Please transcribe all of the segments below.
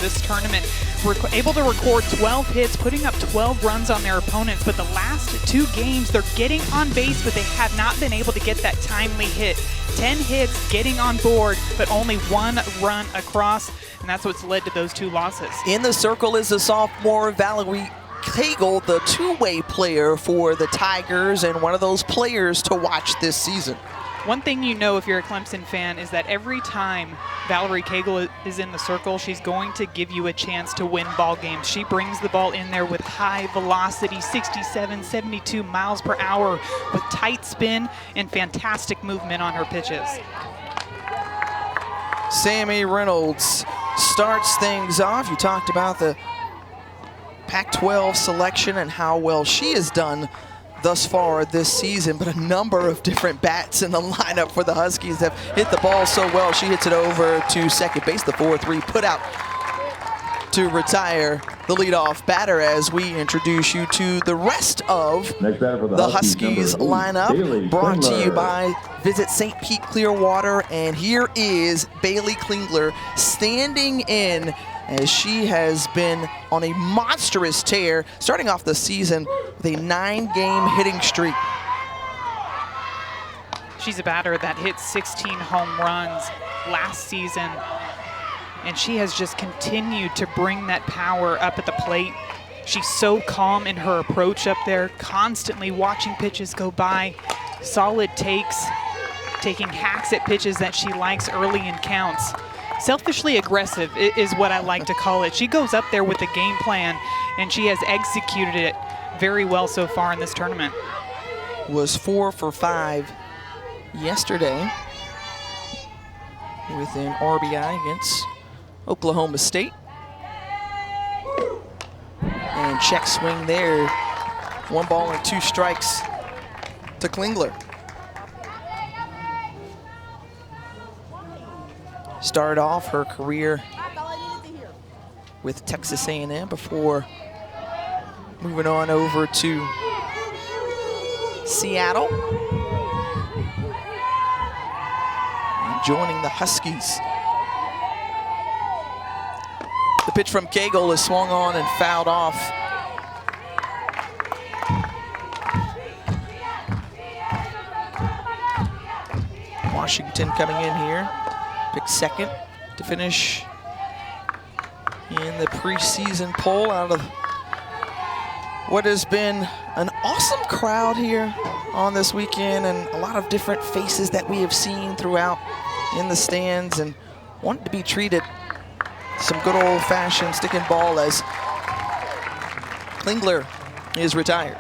this tournament. We're able to record 12 hits, putting up 12 runs on their opponents, but the last 2 games, they're getting on base, but they have not been able to get that timely hit. 10 hits, getting on board, but only 1 run across, and that's what's led to those 2 losses. In the circle is the sophomore Valerie Cagle, the two-way player for the Tigers, and one of those players to watch this season. One thing you know if you're a Clemson fan is that every time Valerie Cagle is in the circle, she's going to give you a chance to win ball games. She brings the ball in there with high velocity, 67, 72 miles per hour, with tight spin and fantastic movement on her pitches. Sammy Reynolds starts things off. You talked about the Pac-12 selection and how well she has done thus far this season, but a number of different bats in the lineup for the Huskies have hit the ball so well. She hits it over to second base, the 4-3 put out to retire the leadoff batter as we introduce you to the rest of the Huskies lineup, brought to you by Visit St. Pete Clearwater. And here is Bailey Klingler standing in as she has been on a monstrous tear, starting off the season with a 9-game hitting streak. She's a batter that hit 16 home runs last season, and she has just continued to bring that power up at the plate. She's so calm in her approach up there, constantly watching pitches go by, solid takes, taking hacks at pitches that she likes early in counts. Selfishly aggressive is what I like to call it. She goes up there with a game plan, and she has executed it very well so far in this tournament. Was 4 for 5 yesterday with an RBI against Oklahoma State. And check swing there. 1 ball and 2 strikes to Klingler. Started off her career with Texas A&M before moving on over to Seattle and joining the Huskies. The pitch from Cagle is swung on and fouled off. Washington coming in here. Picked second to finish in the preseason poll out of what has been an awesome crowd here on this weekend, and a lot of different faces that we have seen throughout in the stands, and wanted to be treated some good old-fashioned stick and ball as Klingler is retired.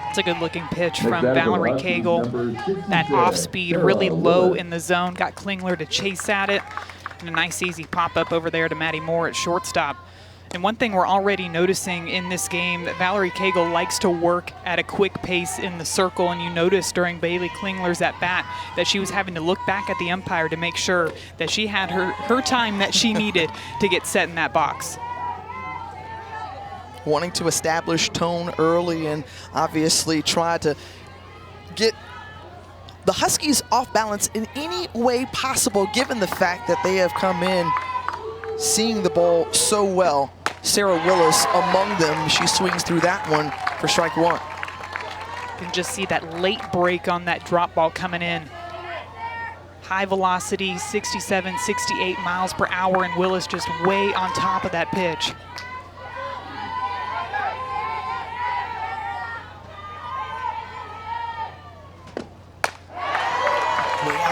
It's a good-looking pitch from Valerie Cagle. That off-speed, really low in the zone, got Klingler to chase at it. And a nice, easy pop-up over there to Maddie Moore at shortstop. And one thing we're already noticing in this game, that Valerie Cagle likes to work at a quick pace in the circle. And you noticed during Bailey Klingler's at-bat that she was having to look back at the umpire to make sure that she had her time that she needed to get set in that box. Wanting to establish tone early and obviously try to get the Huskies off balance in any way possible, given the fact that they have come in seeing the ball so well. Sarah Willis among them. She swings through that one for strike 1. You can just see that late break on that drop ball coming in. High velocity, 67, 68 miles per hour, and Willis just way on top of that pitch.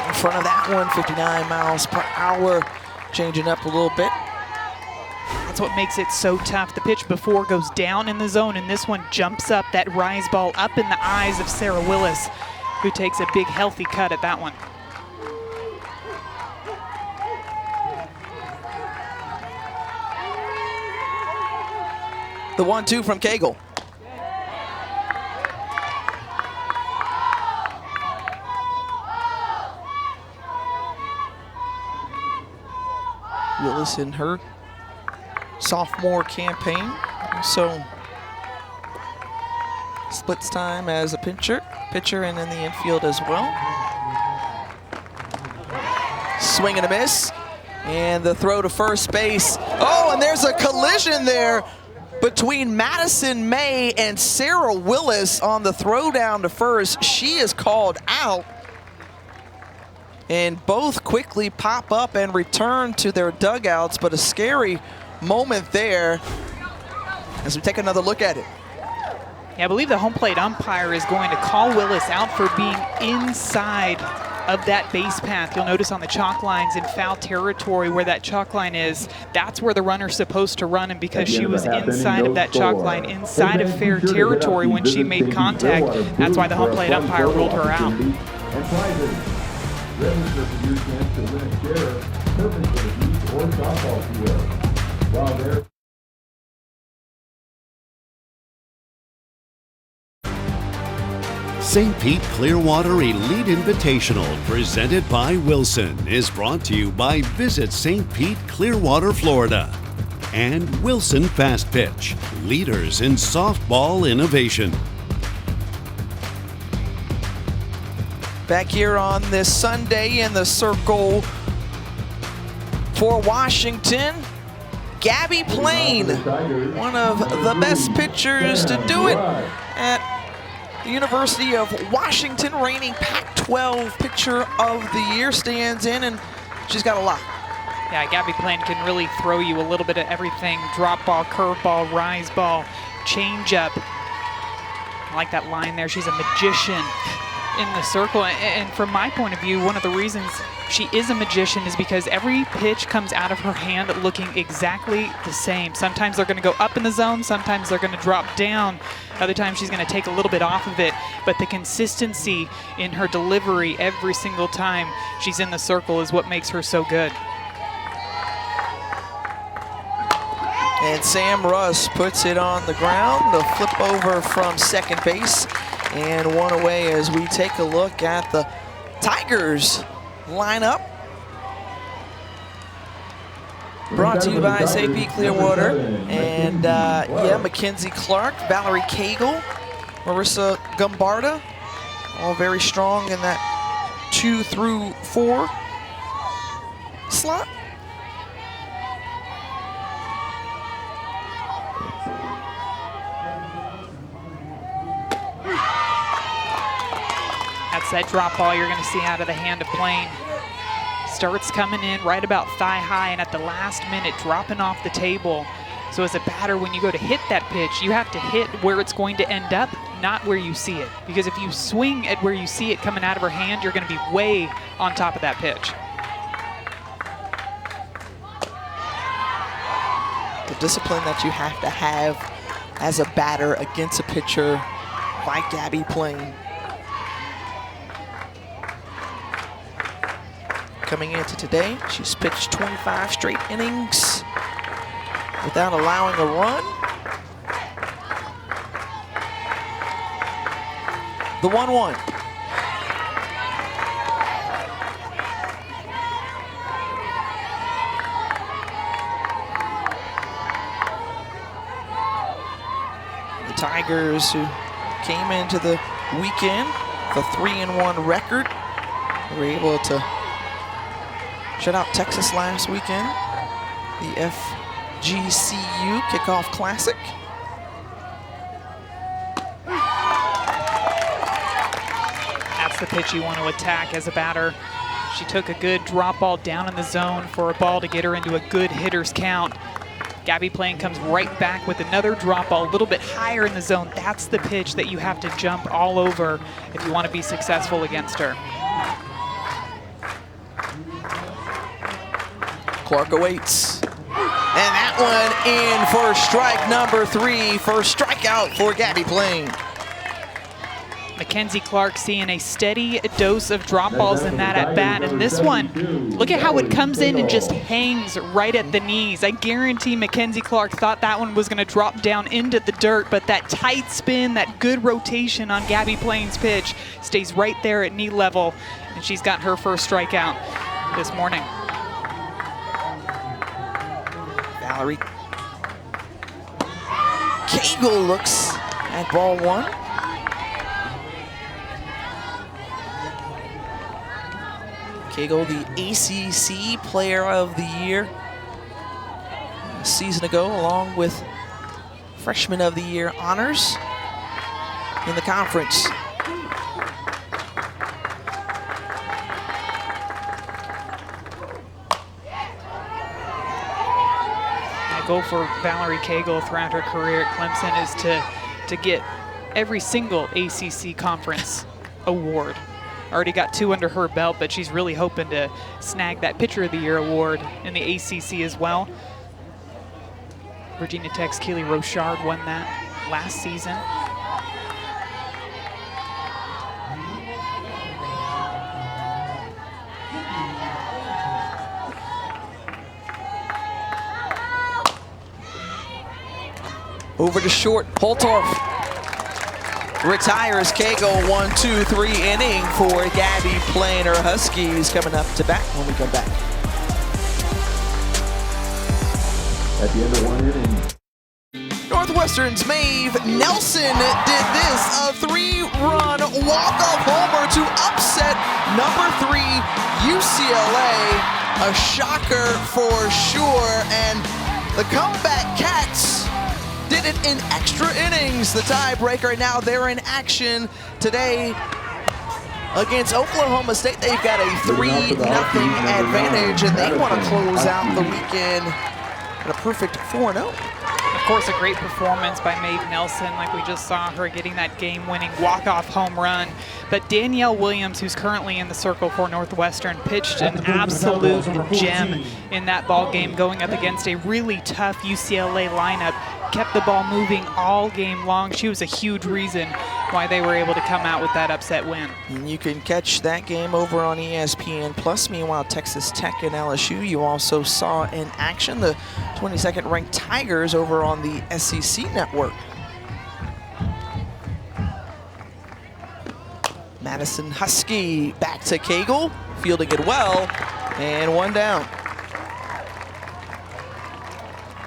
In front of that one, 59 miles per hour, changing up a little bit. That's what makes it so tough. The pitch before goes down in the zone, and this one jumps up, that rise ball up in the eyes of Sarah Willis, who takes a big, healthy cut at that one. The 1-2 from Cagle. Willis in her sophomore campaign, so splits time as a pitcher and in the infield as well. Swing and a miss, And the throw to first base. Oh, and there's a collision there between Madison May and Sarah Willis on the throw down to first. She is called out. And both quickly pop up and return to their dugouts, but a scary moment there as we take another look at it. Yeah, I believe the home plate umpire is going to call Willis out for being inside of that base path. You'll notice on the chalk lines in foul territory where that chalk line is, that's where the runner's supposed to run, and because she was inside of that chalk line, inside of fair territory when she made contact, that's why the home plate umpire ruled her out. Register for your chance to win a share, perfect for the beach or softball field. While there. St. Pete Clearwater Elite Invitational, presented by Wilson, is brought to you by Visit St. Pete Clearwater, Florida, and Wilson Fast Pitch, leaders in softball innovation. Back here on this Sunday in the circle for Washington, Gabby Plain, one of the best pitchers to do it at the University of Washington, reigning Pac-12 Pitcher of the Year, stands in, and she's got a lot. Yeah, Gabby Plain can really throw you a little bit of everything. Drop ball, curve ball, rise ball, change up. I like that line there. She's a magician in the circle, and from my point of view, one of the reasons she is a magician is because every pitch comes out of her hand looking exactly the same. Sometimes they're going to go up in the zone, sometimes they're going to drop down, other times she's going to take a little bit off of it, but the consistency in her delivery every single time she's in the circle is what makes her so good. And Sam Russ puts it on the ground, the flip over from second base, and one away as we take a look at the Tigers lineup. Brought to you by St. Pete Clearwater. And yeah, Mackenzie Clark, Valerie Cagle, Marissa Gumbarda, all very strong in that 2 through 4 slot. That's that drop ball you're going to see out of the hand of Plain. Starts coming in right about thigh high, and at the last minute dropping off the table. So as a batter, when you go to hit that pitch, you have to hit where it's going to end up, not where you see it. Because if you swing at where you see it coming out of her hand, you're going to be way on top of that pitch. The discipline that you have to have as a batter against a pitcher like Gabby Plain. Coming into today, she's pitched 25 straight innings without allowing a run. The 1-1. The Tigers, who came into the weekend with a 3-1 record, were able to shut out Texas last weekend, the FGCU Kickoff Classic. That's the pitch you want to attack as a batter. She took a good drop ball down in the zone for a ball to get her into a good hitter's count. Gabby Plain comes right back with another drop ball a little bit higher in the zone. That's the pitch that you have to jump all over if you want to be successful against her. Clark awaits. And that one in for strike number 3, first strikeout for Gabby Plain. Mackenzie Clark seeing a steady dose of drop balls in that at bat, and this one, look at how it comes in and just hangs right at the knees. I guarantee Mackenzie Clark thought that one was going to drop down into the dirt, but that tight spin, that good rotation on Gabby Plain's pitch stays right there at knee level, and she's got her first strikeout this morning. Valerie Cagle looks at ball 1. Cagle, the ACC Player of the Year a season ago, along with Freshman of the Year honors in the conference. Goal for Valerie Cagle throughout her career at Clemson is to get every single ACC conference award. Already got 2 under her belt, but she's really hoping to snag that Pitcher of the Year award in the ACC as well. Virginia Tech's Keely Rochard won that last season. Over to short, Holtorf retires. Cagle 1-2-3 inning for Gabby playing her Huskies. Coming up to bat when we come back. At the end of 1 inning. Northwestern's Maeve Nelson did this, a 3-run walk-off homer to upset number 3 UCLA. A shocker for sure, and the comeback Cats did it in extra innings. The tiebreaker, and now they're in action today against Oklahoma State. They've got a 3-0 advantage, and they want to close out the weekend at a perfect 4-0. Of course, a great performance by Maeve Nelson, like we just saw her getting that game-winning walk-off home run. But Danielle Williams, who's currently in the circle for Northwestern, pitched an absolute gem in that ball game, going up against a really tough UCLA lineup. Kept the ball moving all game long. She was a huge reason why they were able to come out with that upset win. And you can catch that game over on ESPN Plus. Meanwhile, Texas Tech and LSU, you also saw in action the 22nd ranked Tigers over on the SEC network. Madison Husky back to Cagle, fielding it well, and 1 down.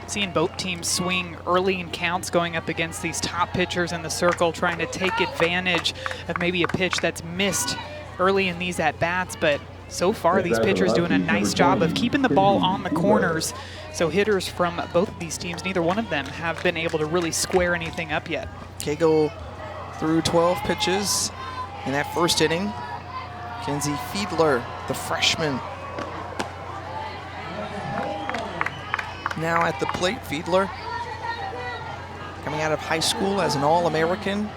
Seeing both teams swing early in counts, going up against these top pitchers in the circle, trying to take advantage of maybe a pitch that's missed early in these at-bats. But so far, these pitchers doing a nice job of keeping the ball on the corners. So hitters from both of these teams, neither one of them have been able to really square anything up yet. Cagle threw 12 pitches in that first inning. Kenzie Fiedler, the freshman, now at the plate. Fiedler coming out of high school as an All-American.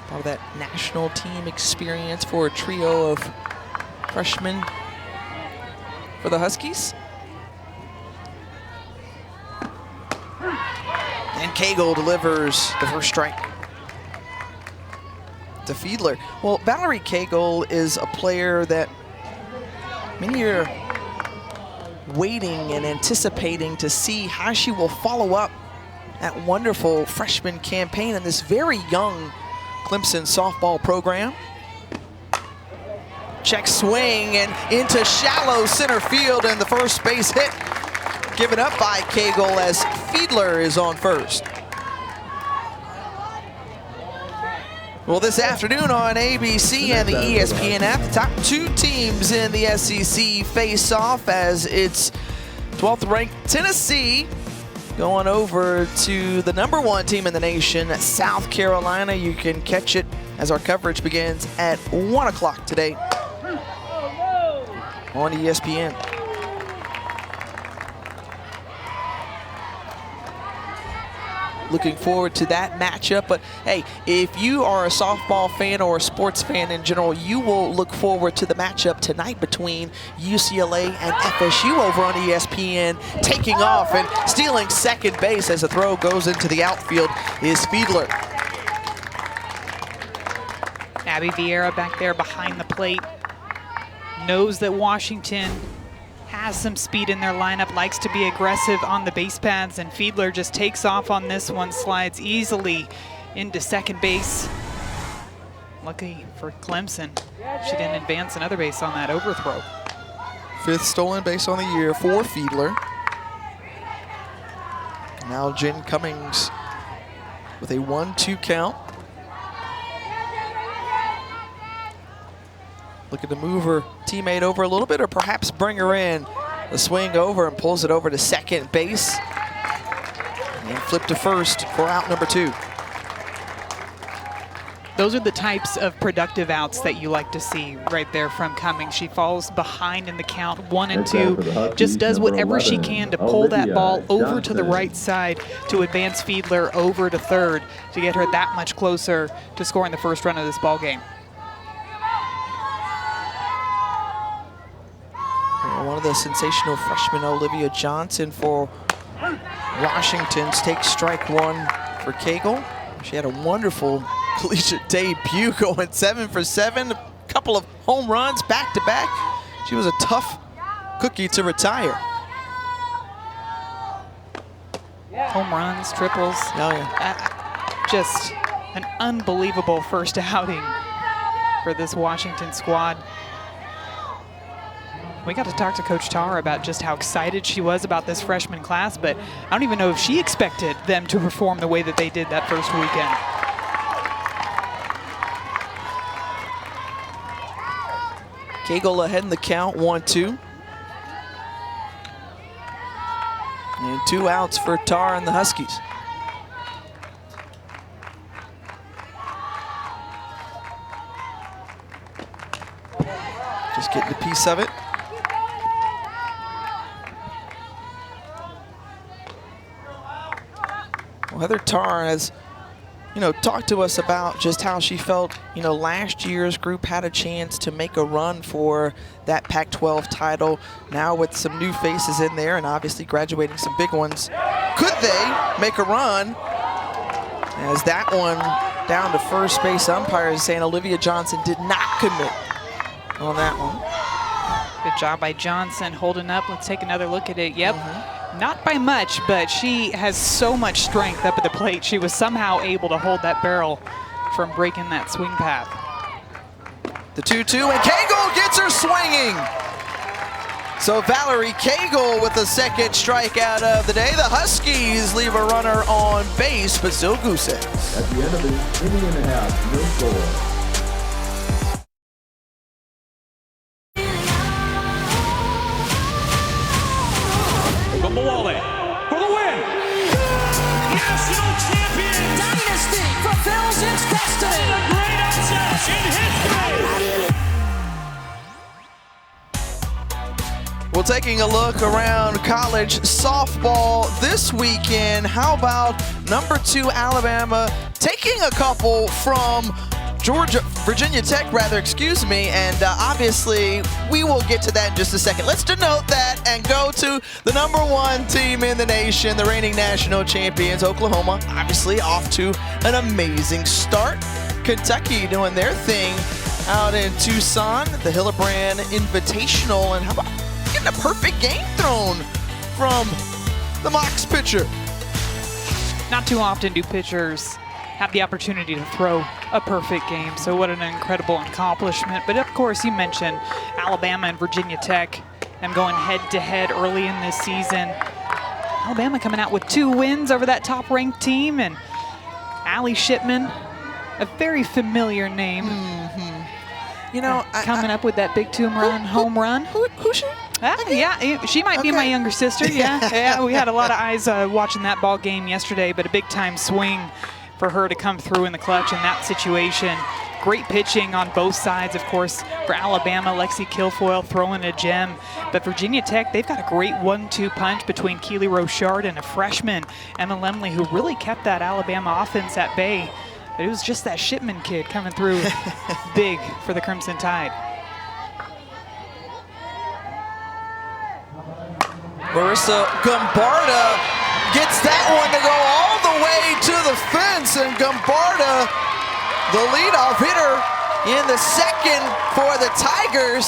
Part of that national team experience for a trio of freshmen for the Huskies. And Cagle delivers the first strike to Fiedler. Well, Valerie Cagle is a player that many are waiting and anticipating to see how she will follow up that wonderful freshman campaign in this very young Clemson softball program. Check swing and into shallow center field, and the first base hit given up by Cagle as Fiedler is on first. Well, this afternoon on ABC and the ESPN app, the top 2 teams in the SEC face off as it's 12th ranked Tennessee going over to the number 1 team in the nation, South Carolina. You can catch it as our coverage begins at 1 o'clock today on ESPN. Looking forward to that matchup. But hey, if you are a softball fan or a sports fan in general, you will look forward to the matchup tonight between UCLA and FSU over on ESPN. Taking off and stealing second base as the throw goes into the outfield is Fiedler. Abby Vieira back there behind the plate knows that Washington has some speed in their lineup, likes to be aggressive on the base paths, and Fiedler just takes off on this one, slides easily into second base. Lucky for Clemson, she didn't advance another base on that overthrow. 5th stolen base on the year for Fiedler. Now Jen Cummings with a 1-2 count. looking to move her teammate over a little bit or perhaps bring her in. The swing over and pulls it over to second base. And flip to first for out number 2. Those are the types of productive outs that you like to see right there from Cummings. She falls behind in the count 1 and 2, just does whatever she can to pull that ball over to the right side to advance Fiedler over to third to get her that much closer to scoring the first run of this ball game. One of the sensational freshmen, Olivia Johnson for Washington, takes strike 1 for Cagle. She had a wonderful collegiate debut, going 7 for 7, a couple of home runs back to back. She was a tough cookie to retire. Home runs, triples. Oh yeah. Just an unbelievable first outing for this Washington squad. We got to talk to Coach Tar about just how excited she was about this freshman class, but I don't even know if she expected them to perform the way that they did that first weekend. Cagle ahead in the count, 1-2. And 2 outs for Tar and the Huskies. Just getting a piece of it. Well, Heather Tar has, talked to us about just how she felt, last year's group had a chance to make a run for that Pac-12 title. Now with some new faces in there and obviously graduating some big ones, could they make a run? As that one down to first base, umpires saying Olivia Johnson did not commit on that one. Good job by Johnson holding up. Let's take another look at it. Yep. Not by much, but she has so much strength up at the plate. She was somehow able to hold that barrel from breaking that swing path. The 2-2, and Cagle gets her swinging. So Valerie Cagle with the second strikeout of the day. The Huskies leave a runner on base, but still goose eggs. At the end of the inning and a half, no score. For the win! National champion! Dynasty fulfills its destiny! The great upset in history! Well, taking a look around college softball this weekend, how about number 2 Alabama taking a couple from Virginia Tech, and obviously we will get to that in just a second. Let's denote that and go to the number 1 team in the nation, the reigning national champions, Oklahoma, obviously off to an amazing start. Kentucky doing their thing out in Tucson, the Hillebrand Invitational, and how about getting a perfect game thrown from the Mocs pitcher. Not too often do pitchers have the opportunity to throw a perfect game, so what an incredible accomplishment. But of course, you mentioned Alabama and Virginia Tech, them going head-to-head early in this season. Alabama coming out with 2 wins over that top-ranked team, and Allie Shipman, a very familiar name. Coming up with that big home run. Who's she? Yeah, she might be my younger sister. Yeah, we had a lot of eyes watching that ball game yesterday, but a big-time swing for her to come through in the clutch in that situation. Great pitching on both sides, of course, for Alabama. Lexi Kilfoyle throwing a gem. But Virginia Tech, they've got a great 1-2 punch between Keely Rochard and a freshman, Emma Lemley, who really kept that Alabama offense at bay. But it was just that Shipman kid coming through big for the Crimson Tide. Marissa Gumbarda gets that one to go all the way to the fence, and Gumbarda, the leadoff hitter in the second for the Tigers,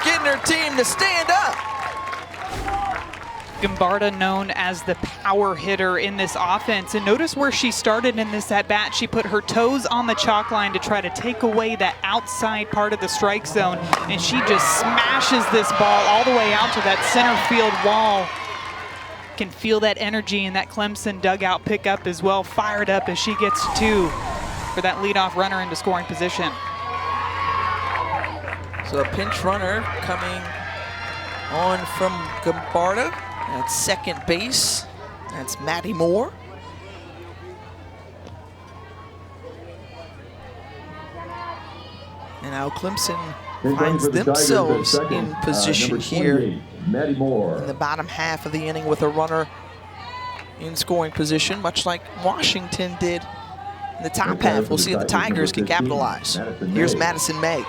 getting her team to stand up. Gumbarda known as the power hitter in this offense, and notice where she started in this at-bat. She put her toes on the chalk line to try to take away that outside part of the strike zone, and she just smashes this ball all the way out to that center field wall. Can feel that energy in that Clemson dugout pickup as well, fired up as she gets 2 for that leadoff runner into scoring position. So a pinch runner coming on from Gombarda at second base. That's Maddie Moore. And now Clemson finds themselves in position here Maddie Moore. in the bottom half of the inning with a runner in scoring position, much like Washington did in the top half. We'll see if the Tigers can capitalize. Here's Madison May.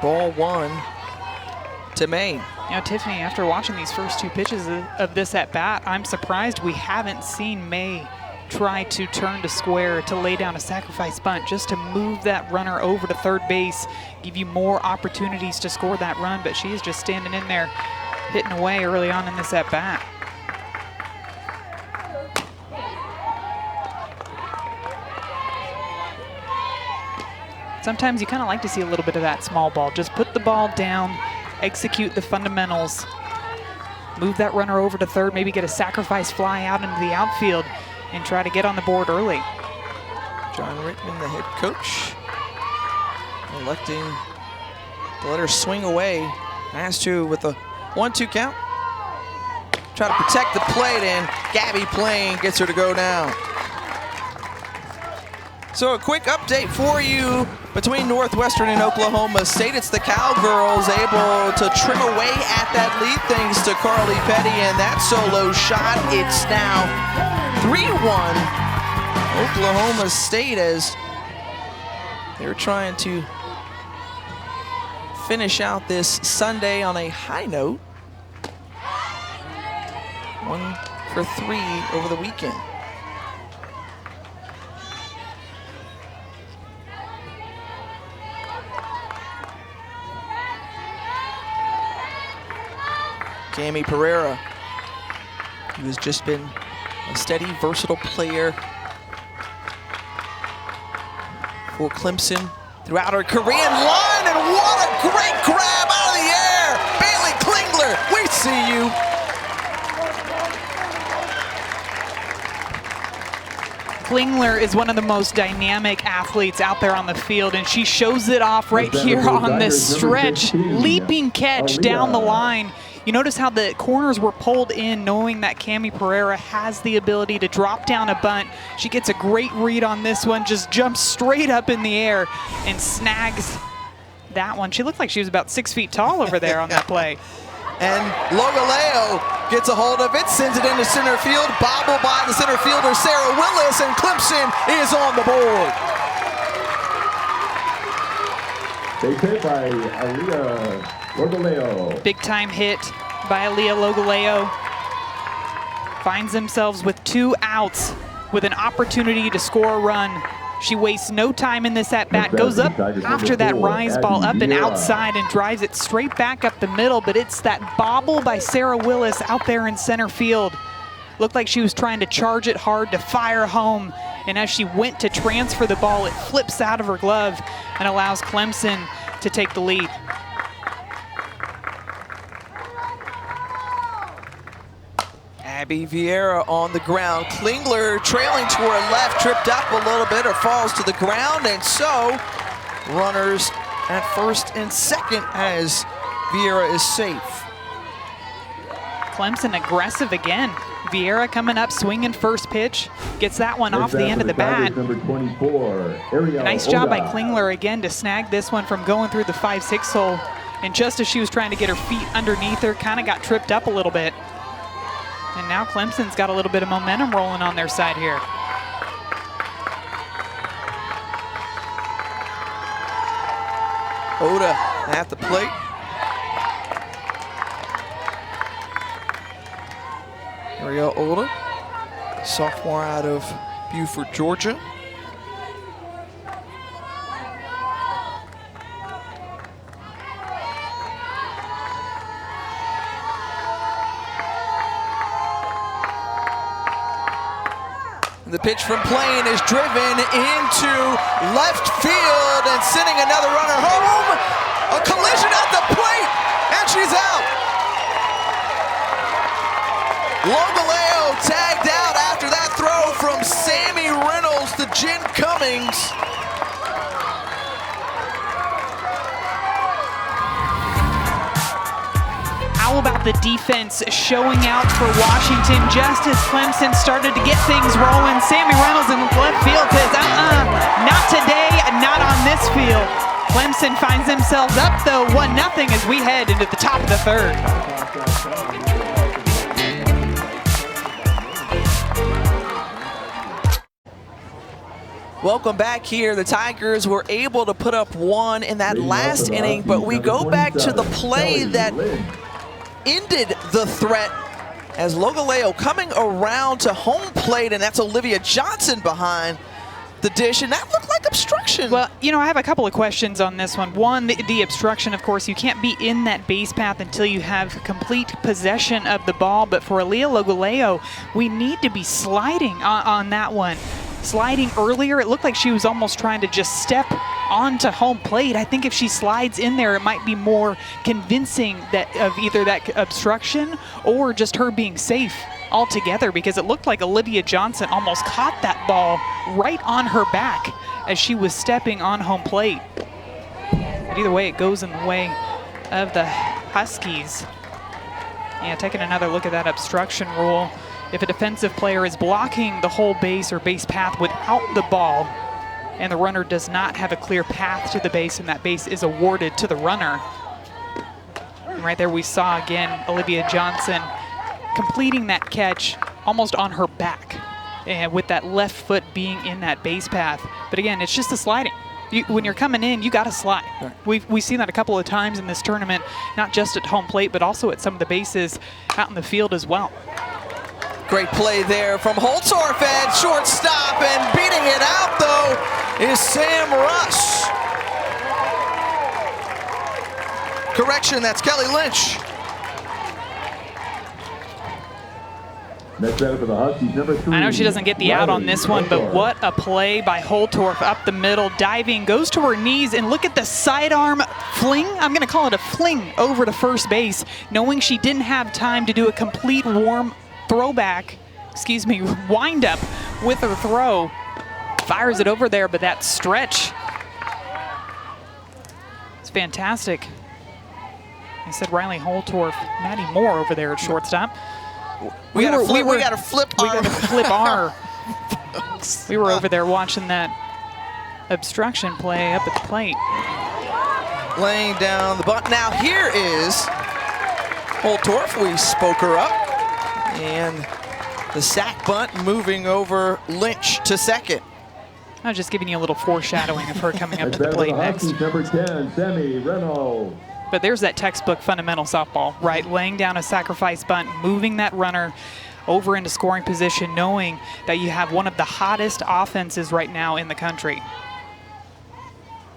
Ball one to Maine. You know, Tiffany, after watching these first two pitches of this at bat, I'm surprised we haven't seen May try to turn to square to lay down a sacrifice bunt just to move that runner over to third base, give you more opportunities to score that run, but she is just standing in there hitting away early on in this at bat. Sometimes you kind of like to see a little bit of that small ball. Just put the ball down, execute the fundamentals, move that runner over to third, maybe get a sacrifice fly out into the outfield and try to get on the board early. John Rickman, the head coach, electing to let her swing away. Has to with a 1-2 count. Try to protect the plate, and Gabby Plain gets her to go down. So a quick update for you between Northwestern and Oklahoma State. It's the Cowgirls able to trim away at that lead thanks to Carly Petty and that solo shot. It's now 3-1 Oklahoma State as they're trying to finish out this Sunday on a high note. 1 for 3 over the weekend. Cami Pereira, who has just been a steady, versatile player for Clemson throughout her career. Line, and what a great grab out of the air! Bailey Klingler, we see you. Klingler is one of the most dynamic athletes out there on the field, and she shows it off right here on this stretch. Leaping catch down the line. You notice how the corners were pulled in, knowing that Cami Pereira has the ability to drop down a bunt. She gets a great read on this one, just jumps straight up in the air and snags that one. She looked like she was about 6 feet tall over there on that play. And Logaleo gets a hold of it, sends it into center field, bobbled by the center fielder Sarah Willis, and Clemson is on the board. Base hit by Aaliyah Logaleo. Big time hit by Aaliyah Logaleo. Finds themselves with 2 outs with an opportunity to score a run. She wastes no time in this at-bat, goes up after that rise ball up and outside and drives it straight back up the middle, but it's that bobble by Sarah Willis out there in center field. Looked like she was trying to charge it hard to fire home, and as she went to transfer the ball, it flips out of her glove and allows Clemson to take the lead. Abby Vieira on the ground. Klingler trailing to her left, tripped up a little bit or falls to the ground, and so runners at first and second as Vieira is safe. Clemson aggressive again. Vieira coming up, swinging first pitch, gets that one off the end of the bat. Number 24, Ariel Nice job by Oda. Klingler again to snag this one from going through the 5-6 hole. And just as she was trying to get her feet underneath her, kind of got tripped up a little bit. And now Clemson's got a little bit of momentum rolling on their side here. Oda at the plate. Ariel Oda, sophomore out of Beaufort, Georgia. The pitch from Plain is driven into left field and sending another runner home. A collision at the plate, and she's out. Logaleo tagged out after that throw from Sammy Reynolds to Jen Cummings. How about the defense showing out for Washington just as Clemson started to get things rolling? Sammy Reynolds in the left field says, not today, not on this field. Clemson finds themselves up, though, 1-0 as we head into the top of the third. Welcome back here. The Tigers were able to put up one in that last inning, but we go back to the play that ended the threat as Logaleo coming around to home plate, and that's Olivia Johnson behind the dish, and that looked like obstruction. Well, you know, I have a couple of questions on this one. One, the obstruction, of course, you can't be in that base path until you have complete possession of the ball, but for Aaliyah Logaleo, we need to be sliding on that one. Sliding earlier, it looked like she was almost trying to just step onto home plate. I think if she slides in there, it might be more convincing that of either that obstruction or just her being safe altogether, because it looked like Olivia Johnson almost caught that ball right on her back as she was stepping on home plate. But either way, it goes in the way of the Huskies. Yeah, taking another look at that obstruction rule. If a defensive player is blocking the whole base or base path without the ball, and the runner does not have a clear path to the base, and that base is awarded to the runner. And right there we saw again Olivia Johnson completing that catch almost on her back, and with that left foot being in that base path. But again, it's just the sliding. When you're coming in, you got to slide. Right. We've seen that a couple of times in this tournament, not just at home plate, but also at some of the bases out in the field as well. Great play there from Holtorf at shortstop, and beating it out, though, is Sam Rush. Correction, that's Kelly Lynch. Next batter for the Huskies, number 3. I know she doesn't get the out on this one, but what a play by Holtorf up the middle, diving, goes to her knees, and look at the sidearm fling. I'm going to call it a fling over to first base, knowing she didn't have time to do a complete wind up with her throw. Fires it over there, but that stretch, it's fantastic. I said Riley Holtorf, Maddie Moore over there at shortstop. We got to flip our. We were over there watching that obstruction play up at the plate. Laying down the bunt. Now here is Holtorf. We spoke her up. And the sack bunt moving over Lynch to second. I was just giving you a little foreshadowing of her coming up to the plate next. Number 10, Sammy Reynolds. But there's that textbook fundamental softball, right? Laying down a sacrifice bunt, moving that runner over into scoring position, knowing that you have one of the hottest offenses right now in the country.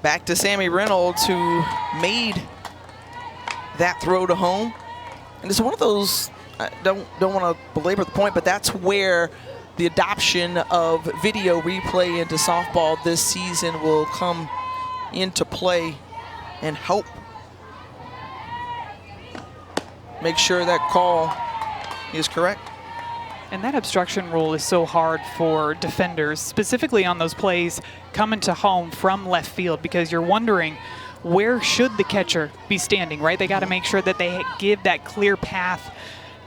Back to Sammy Reynolds, who made that throw to home. And it's one of those, I don't want to belabor the point, but that's where the adoption of video replay into softball this season will come into play and help make sure that call is correct. And that obstruction rule is so hard for defenders, specifically on those plays coming to home from left field, because you're wondering, where should the catcher be standing, right? They got to make sure that they give that clear path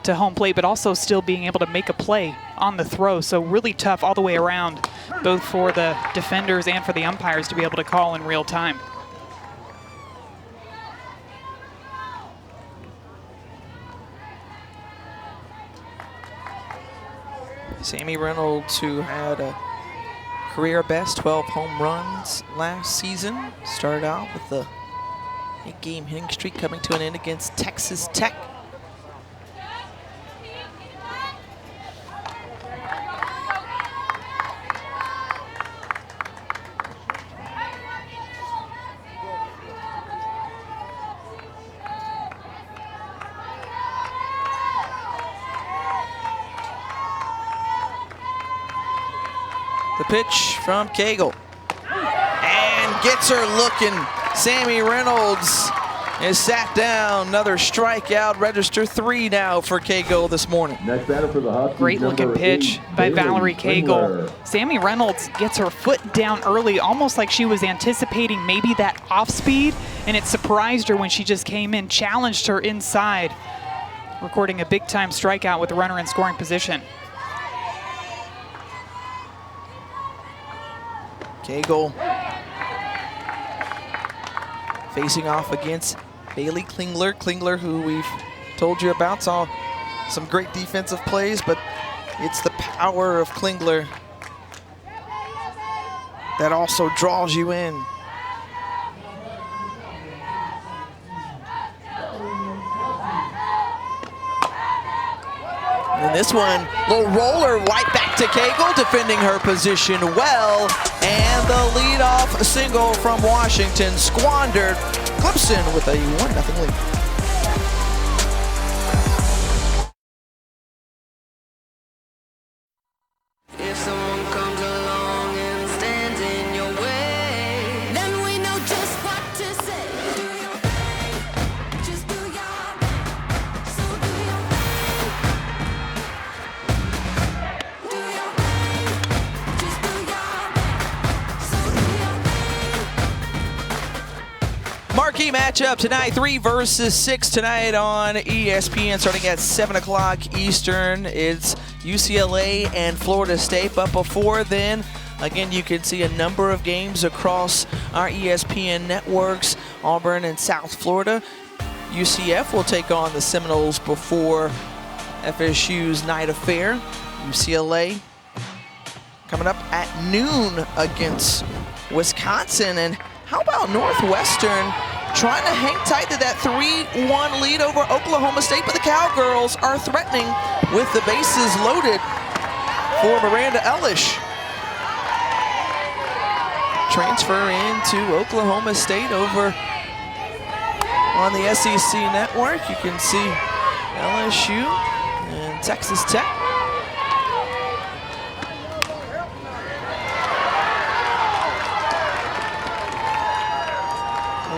to home plate, but also still being able to make a play on the throw. So really tough all the way around, both for the defenders and for the umpires to be able to call in real time. Sammy Reynolds, who had a career best 12 home runs last season, started out with a 8-game hitting streak coming to an end against Texas Tech. The pitch from Cagle. And gets her looking. Sammy Reynolds is sat down. Another strikeout. Register 3 now for Cagle this morning. Next batter for the Huskies, Great looking number pitch 8, by Bailey Valerie Cagle. Klingler. Sammy Reynolds gets her foot down early, almost like she was anticipating maybe that off speed, and it surprised her when she just came in, challenged her inside, recording a big time strikeout with the runner in scoring position. Cagle facing off against Bailey Klingler. Klingler, who we've told you about, saw some great defensive plays, but it's the power of Klingler that also draws you in. And this one, little roller right back to Cagle, defending her position well. And the leadoff single from Washington squandered. Clemson with a 1-0 lead. If someone comes along and stands in your way, then we know just what to say. Do your thing, just do your thing. So do your thing. Do your thing, just do your thing. So do your thing. Marquee matchup tonight, 3 versus 6 tonight on ESPN, starting at 7 o'clock Eastern. It's UCLA and Florida State, but before then, again, you can see a number of games across our ESPN networks. Auburn and South Florida. UCF will take on the Seminoles before FSU's night affair. UCLA coming up at noon against Wisconsin. And how about Northwestern trying to hang tight to that 3-1 lead over Oklahoma State, but the Cowgirls are threatening with the bases loaded for Miranda Elish. Transfer into Oklahoma State over on the SEC network. You can see LSU and Texas Tech.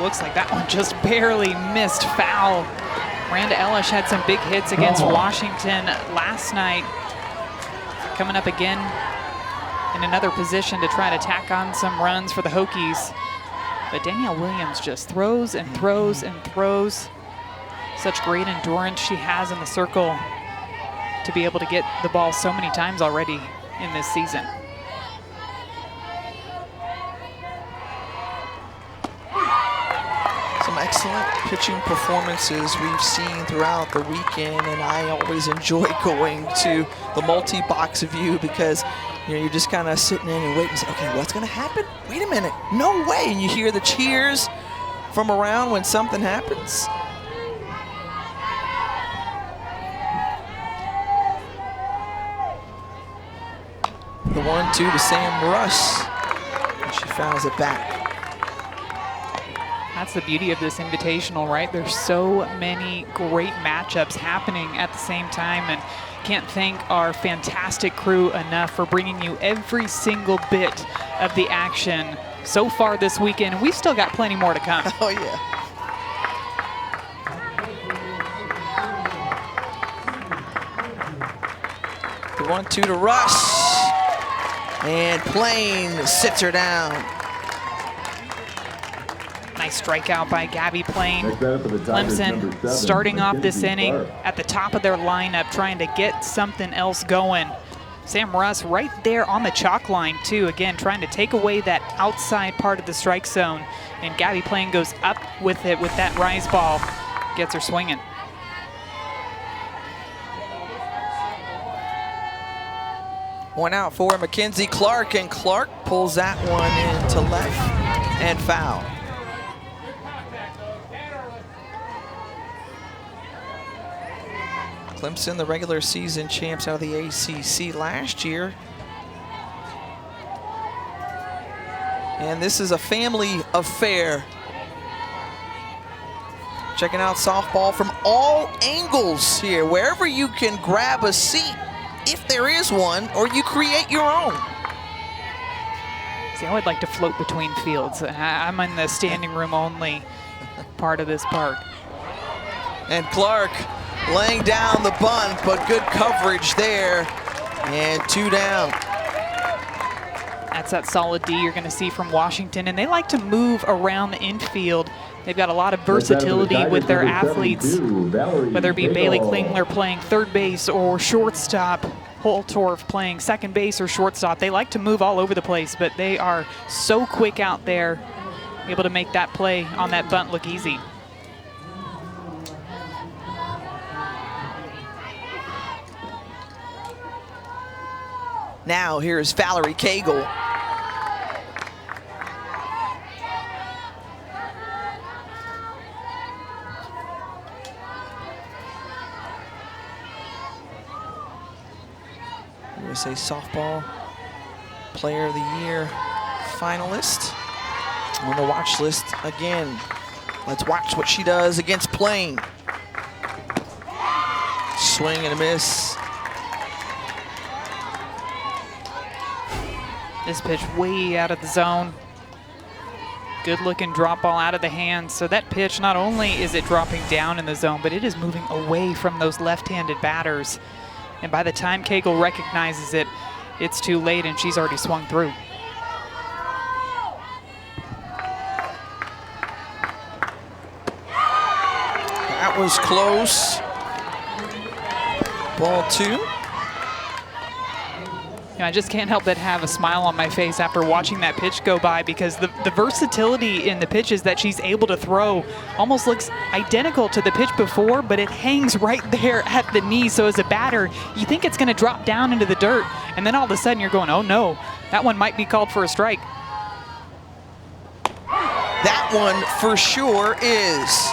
Looks like that one just barely missed foul. Miranda Elish had some big hits against Washington last night. Coming up again in another position to try to tack on some runs for the Hokies. But Danielle Williams just throws and throws and throws. Such great endurance she has in the circle to be able to get the ball so many times already in this season. Some excellent pitching performances we've seen throughout the weekend, and I always enjoy going to the multi-box view because you're just kind of sitting in and waiting and say, okay, what's going to happen? Wait a minute, no way. And you hear the cheers from around when something happens. The 1-2 to Sam Russ, and she fouls it back. That's the beauty of this invitational, right? There's so many great matchups happening at the same time, and can't thank our fantastic crew enough for bringing you every single bit of the action so far this weekend. We've still got plenty more to come. Oh, yeah. The 1-2 to Russ, and Plain sits her down. Nice strikeout by Gabby Plain. Next batter for the Tigers, number Clemson 7, starting off this Mackenzie inning Clark. at the top of their lineup, trying to get something else going. Sam Russ right there on the chalk line too, again trying to take away that outside part of the strike zone, and Gabby Plain goes up with it with that rise ball, gets her swinging. One out for Mackenzie Clark, and Clark pulls that one into left and foul. Clemson, the regular season champs out of the ACC last year. And this is a family affair. Checking out softball from all angles here, wherever you can grab a seat, if there is one, or you create your own. See, I would like to float between fields. I'm in the standing room only part of this park. And Clark laying down the bunt, but good coverage there. And 2 down. That's that solid D you're going to see from Washington, and they like to move around the infield. They've got a lot of versatility with their athletes, whether it be Bailey Klingler playing third base or shortstop, Holtorf playing second base or shortstop. They like to move all over the place, but they are so quick out there, able to make that play on that bunt look easy. Now here's Valerie Cagle. USA Softball Player of the Year finalist on the watch list again. Let's watch what she does against Plain. Swing and a miss. This pitch way out of the zone. Good looking drop ball out of the hands. So that pitch, not only is it dropping down in the zone, but it is moving away from those left-handed batters. And by the time Cagle recognizes it, it's too late and she's already swung through. That was close. Ball 2. You know, I just can't help but have a smile on my face after watching that pitch go by, because the versatility in the pitches that she's able to throw almost looks identical to the pitch before, but it hangs right there at the knee. So as a batter, you think it's going to drop down into the dirt, and then all of a sudden you're going, oh no, that one might be called for a strike. That one for sure is.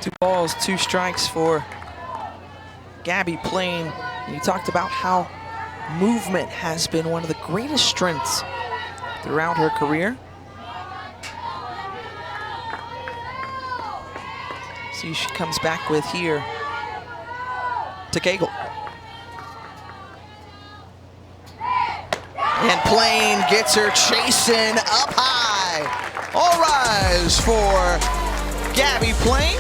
2 balls, 2 strikes for Gabby Plain. You talked about how movement has been one of the greatest strengths throughout her career. See, she comes back with here to Cagle. And Plain gets her chasing up high. All rise for Gabby Plain.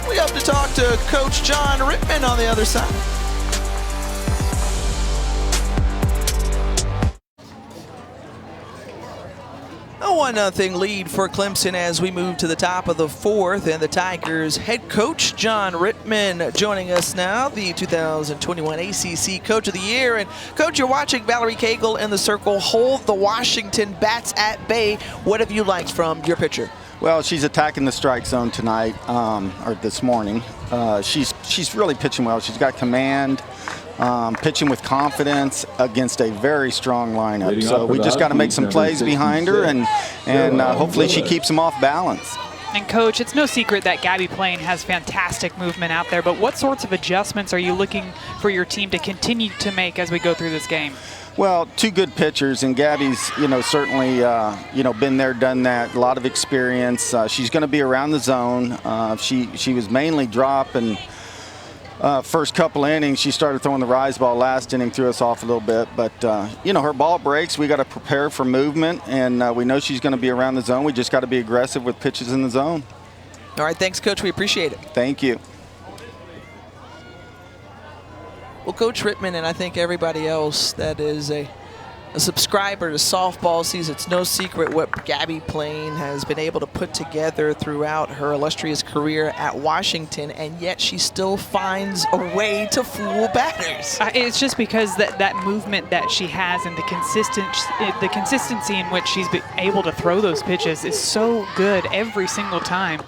We have to talk to Coach John Rittman on the other side. A 1-0 lead for Clemson as we move to the top of the 4th, and the Tigers head coach John Rittman joining us now, the 2021 ACC Coach of the Year. And Coach, you're watching Valerie Cagle in the circle hold the Washington bats at bay. What have you liked from your pitcher? Well, she's attacking the strike zone tonight, or this morning. She's really pitching well. She's got command, pitching with confidence against a very strong lineup. So we just got to make some plays behind her, and hopefully she keeps them off balance. And Coach, it's no secret that Gabby Plain has fantastic movement out there, but what sorts of adjustments are you looking for your team to continue to make as we go through this game? Well, 2 good pitchers, and Gabby's, certainly, been there, done that, a lot of experience. She's going to be around the zone. She was mainly dropping first couple innings. She started throwing the rise ball last inning, threw us off a little bit. But, her ball breaks. We got to prepare for movement, and we know she's going to be around the zone. We just got to be aggressive with pitches in the zone. All right, thanks, Coach. We appreciate it. Thank you. Well, Coach Rittman and I think everybody else that is a subscriber to softball sees it's no secret what Gabby Plain has been able to put together throughout her illustrious career at Washington, and yet she still finds a way to fool batters. It's just because that movement that she has and the consistency in which she's been able to throw those pitches is so good every single time.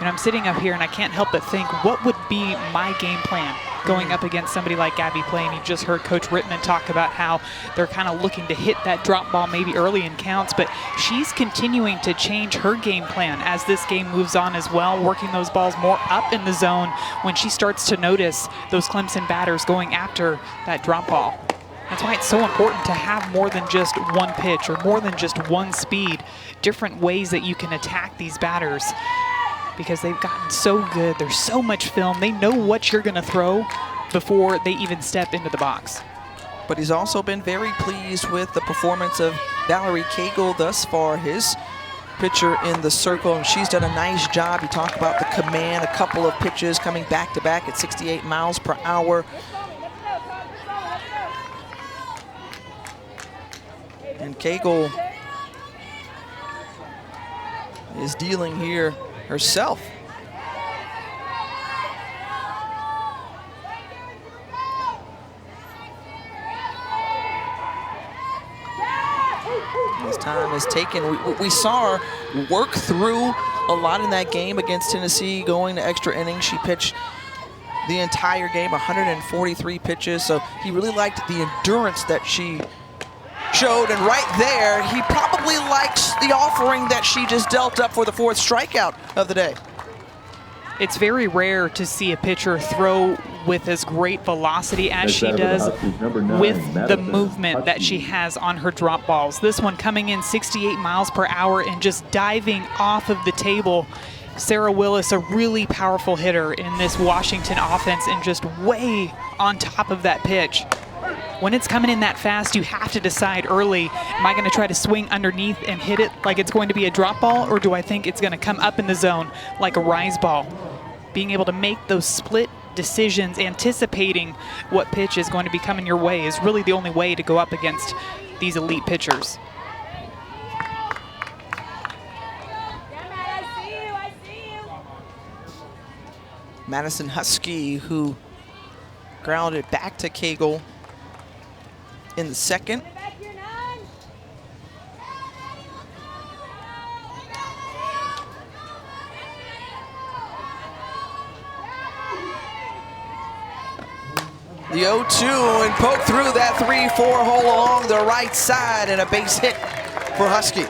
And I'm sitting up here and I can't help but think, what would be my game plan going up against somebody like Gabby Plain? You just heard Coach Rittman talk about how they're kind of looking to hit that drop ball maybe early in counts, but she's continuing to change her game plan as this game moves on as well, working those balls more up in the zone when she starts to notice those Clemson batters going after that drop ball. That's why it's so important to have more than just one pitch or more than just one speed, different ways that you can attack these batters, because they've gotten so good. There's so much film. They know what you're going to throw before they even step into the box. but he's also been very pleased with the performance of Valerie Cagle thus far, his pitcher in the circle, and she's done a nice job. You talk about the command, a couple of pitches coming back to back at 68 miles per hour. And Cagle is dealing here herself. As time is taken, we saw her work through a lot in that game against Tennessee, going to extra innings. She pitched the entire game, 143 pitches, so he really liked the endurance that she showed, and right there, he probably likes the offering that she just dealt up for the 4th strikeout of the day. It's very rare to see a pitcher throw with as great velocity as she does with the movement that she has on her drop balls. This one coming in 68 miles per hour and just diving off of the table. Sarah Willis, a really powerful hitter in this Washington offense, and just way on top of that pitch. When it's coming in that fast, you have to decide early, am I going to try to swing underneath and hit it like it's going to be a drop ball, or do I think it's going to come up in the zone like a rise ball? Being able to make those split decisions, anticipating what pitch is going to be coming your way, is really the only way to go up against these elite pitchers. Madison Husky, who grounded back to Cagle in the second. The 0-2 and poke through that 3-4 hole along the right side, and a base hit for Husky.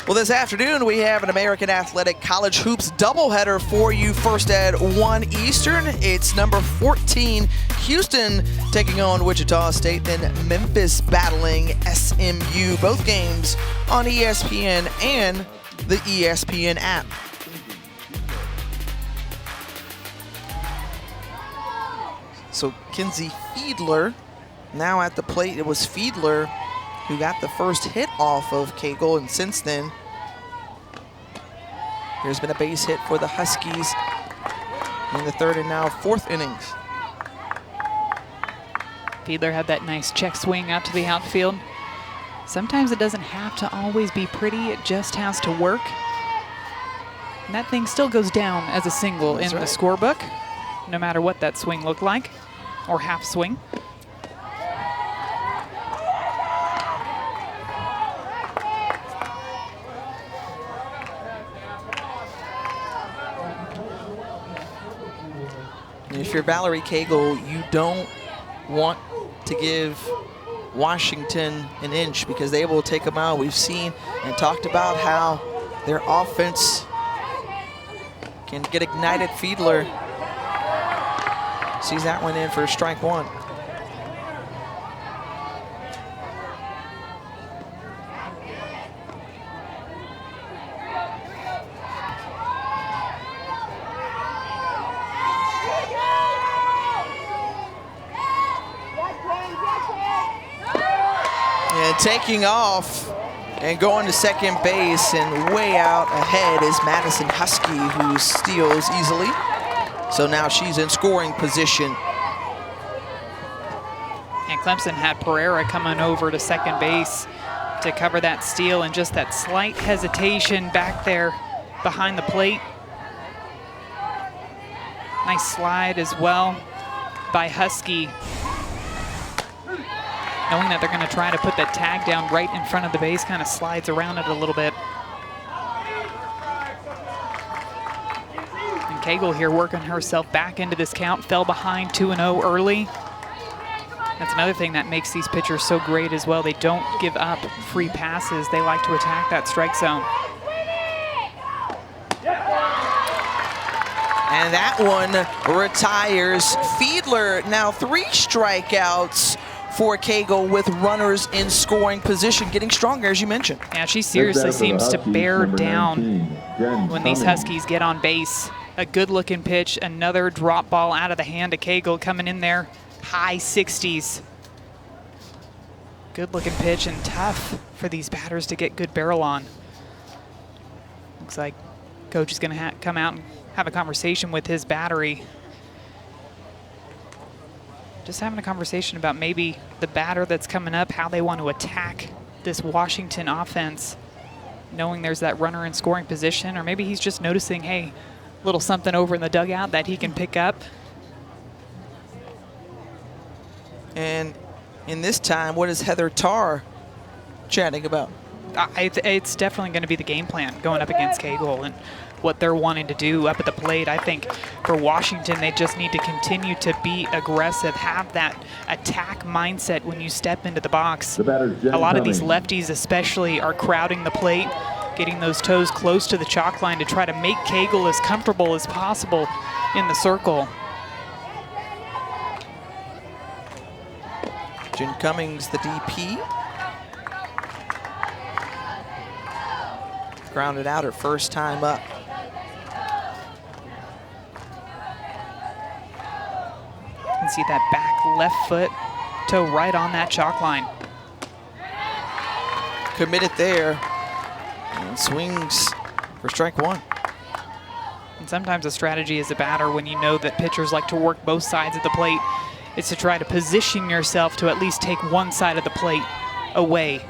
Well, this afternoon we have an American Athletic College Hoops doubleheader for you. First at 1 Eastern, it's number 14 Houston taking on Wichita State, then Memphis battling SMU. Both games on ESPN and the ESPN app. So Kinsey Fiedler now at the plate. It was Fiedler who got the first hit off of Cagle, and since then, there's been a base hit for the Huskies in the 3rd and now 4th innings. Fiedler had that nice check swing out to the outfield. Sometimes it doesn't have to always be pretty, it just has to work. And that thing still goes down as a single in the scorebook, no matter what that swing looked like, or half swing. If you're Valerie Cagle, you don't want to give Washington an inch, because they will take them out. We've seen and talked about how their offense can get ignited. Fiedler sees that one in for strike 1. And taking off and going to second base and way out ahead is Madison Husky, who steals easily. So now she's in scoring position. And Clemson had Pereira coming over to second base to cover that steal, and just that slight hesitation back there behind the plate. Nice slide as well by Husky, knowing that they're going to try to put that tag down right in front of the base, kind of slides around it a little bit. And Cagle here working herself back into this count, fell behind 2-0 early. That's another thing that makes these pitchers so great as well. They don't give up free passes. They like to attack that strike zone. And that one retires. Fiedler now 3 strikeouts for Cagle with runners in scoring position, getting stronger, as you mentioned. Yeah, she seriously seems to bear down when these Huskies get on base. A good-looking pitch, another drop ball out of the hand of Cagle coming in there, high 60s. Good looking pitch and tough for these batters to get good barrel on. Looks like coach is going to come out and have a conversation with his battery. Just having a conversation about maybe the batter that's coming up, how they want to attack this Washington offense, knowing there's that runner in scoring position, or maybe he's just noticing, hey, a little something over in the dugout that he can pick up. And in this time, what is Heather Tarr chatting about? It's definitely going to be the game plan going up against Cagle and what they're wanting to do up at the plate. I think for Washington, they just need to continue to be aggressive, have that attack mindset when you step into the box. The batter's Jen A lot of these Cummings. lefties especially are crowding the plate, getting those toes close to the chalk line to try to make Cagle as comfortable as possible in the circle. Jen Cummings, the DP. Grounded out her first time up. You can see that back left foot, toe right on that chalk line. Committed there. And swings for strike one. And sometimes a strategy as a batter, when you know that pitchers like to work both sides of the plate, is to try to position yourself to at least take one side of the plate away.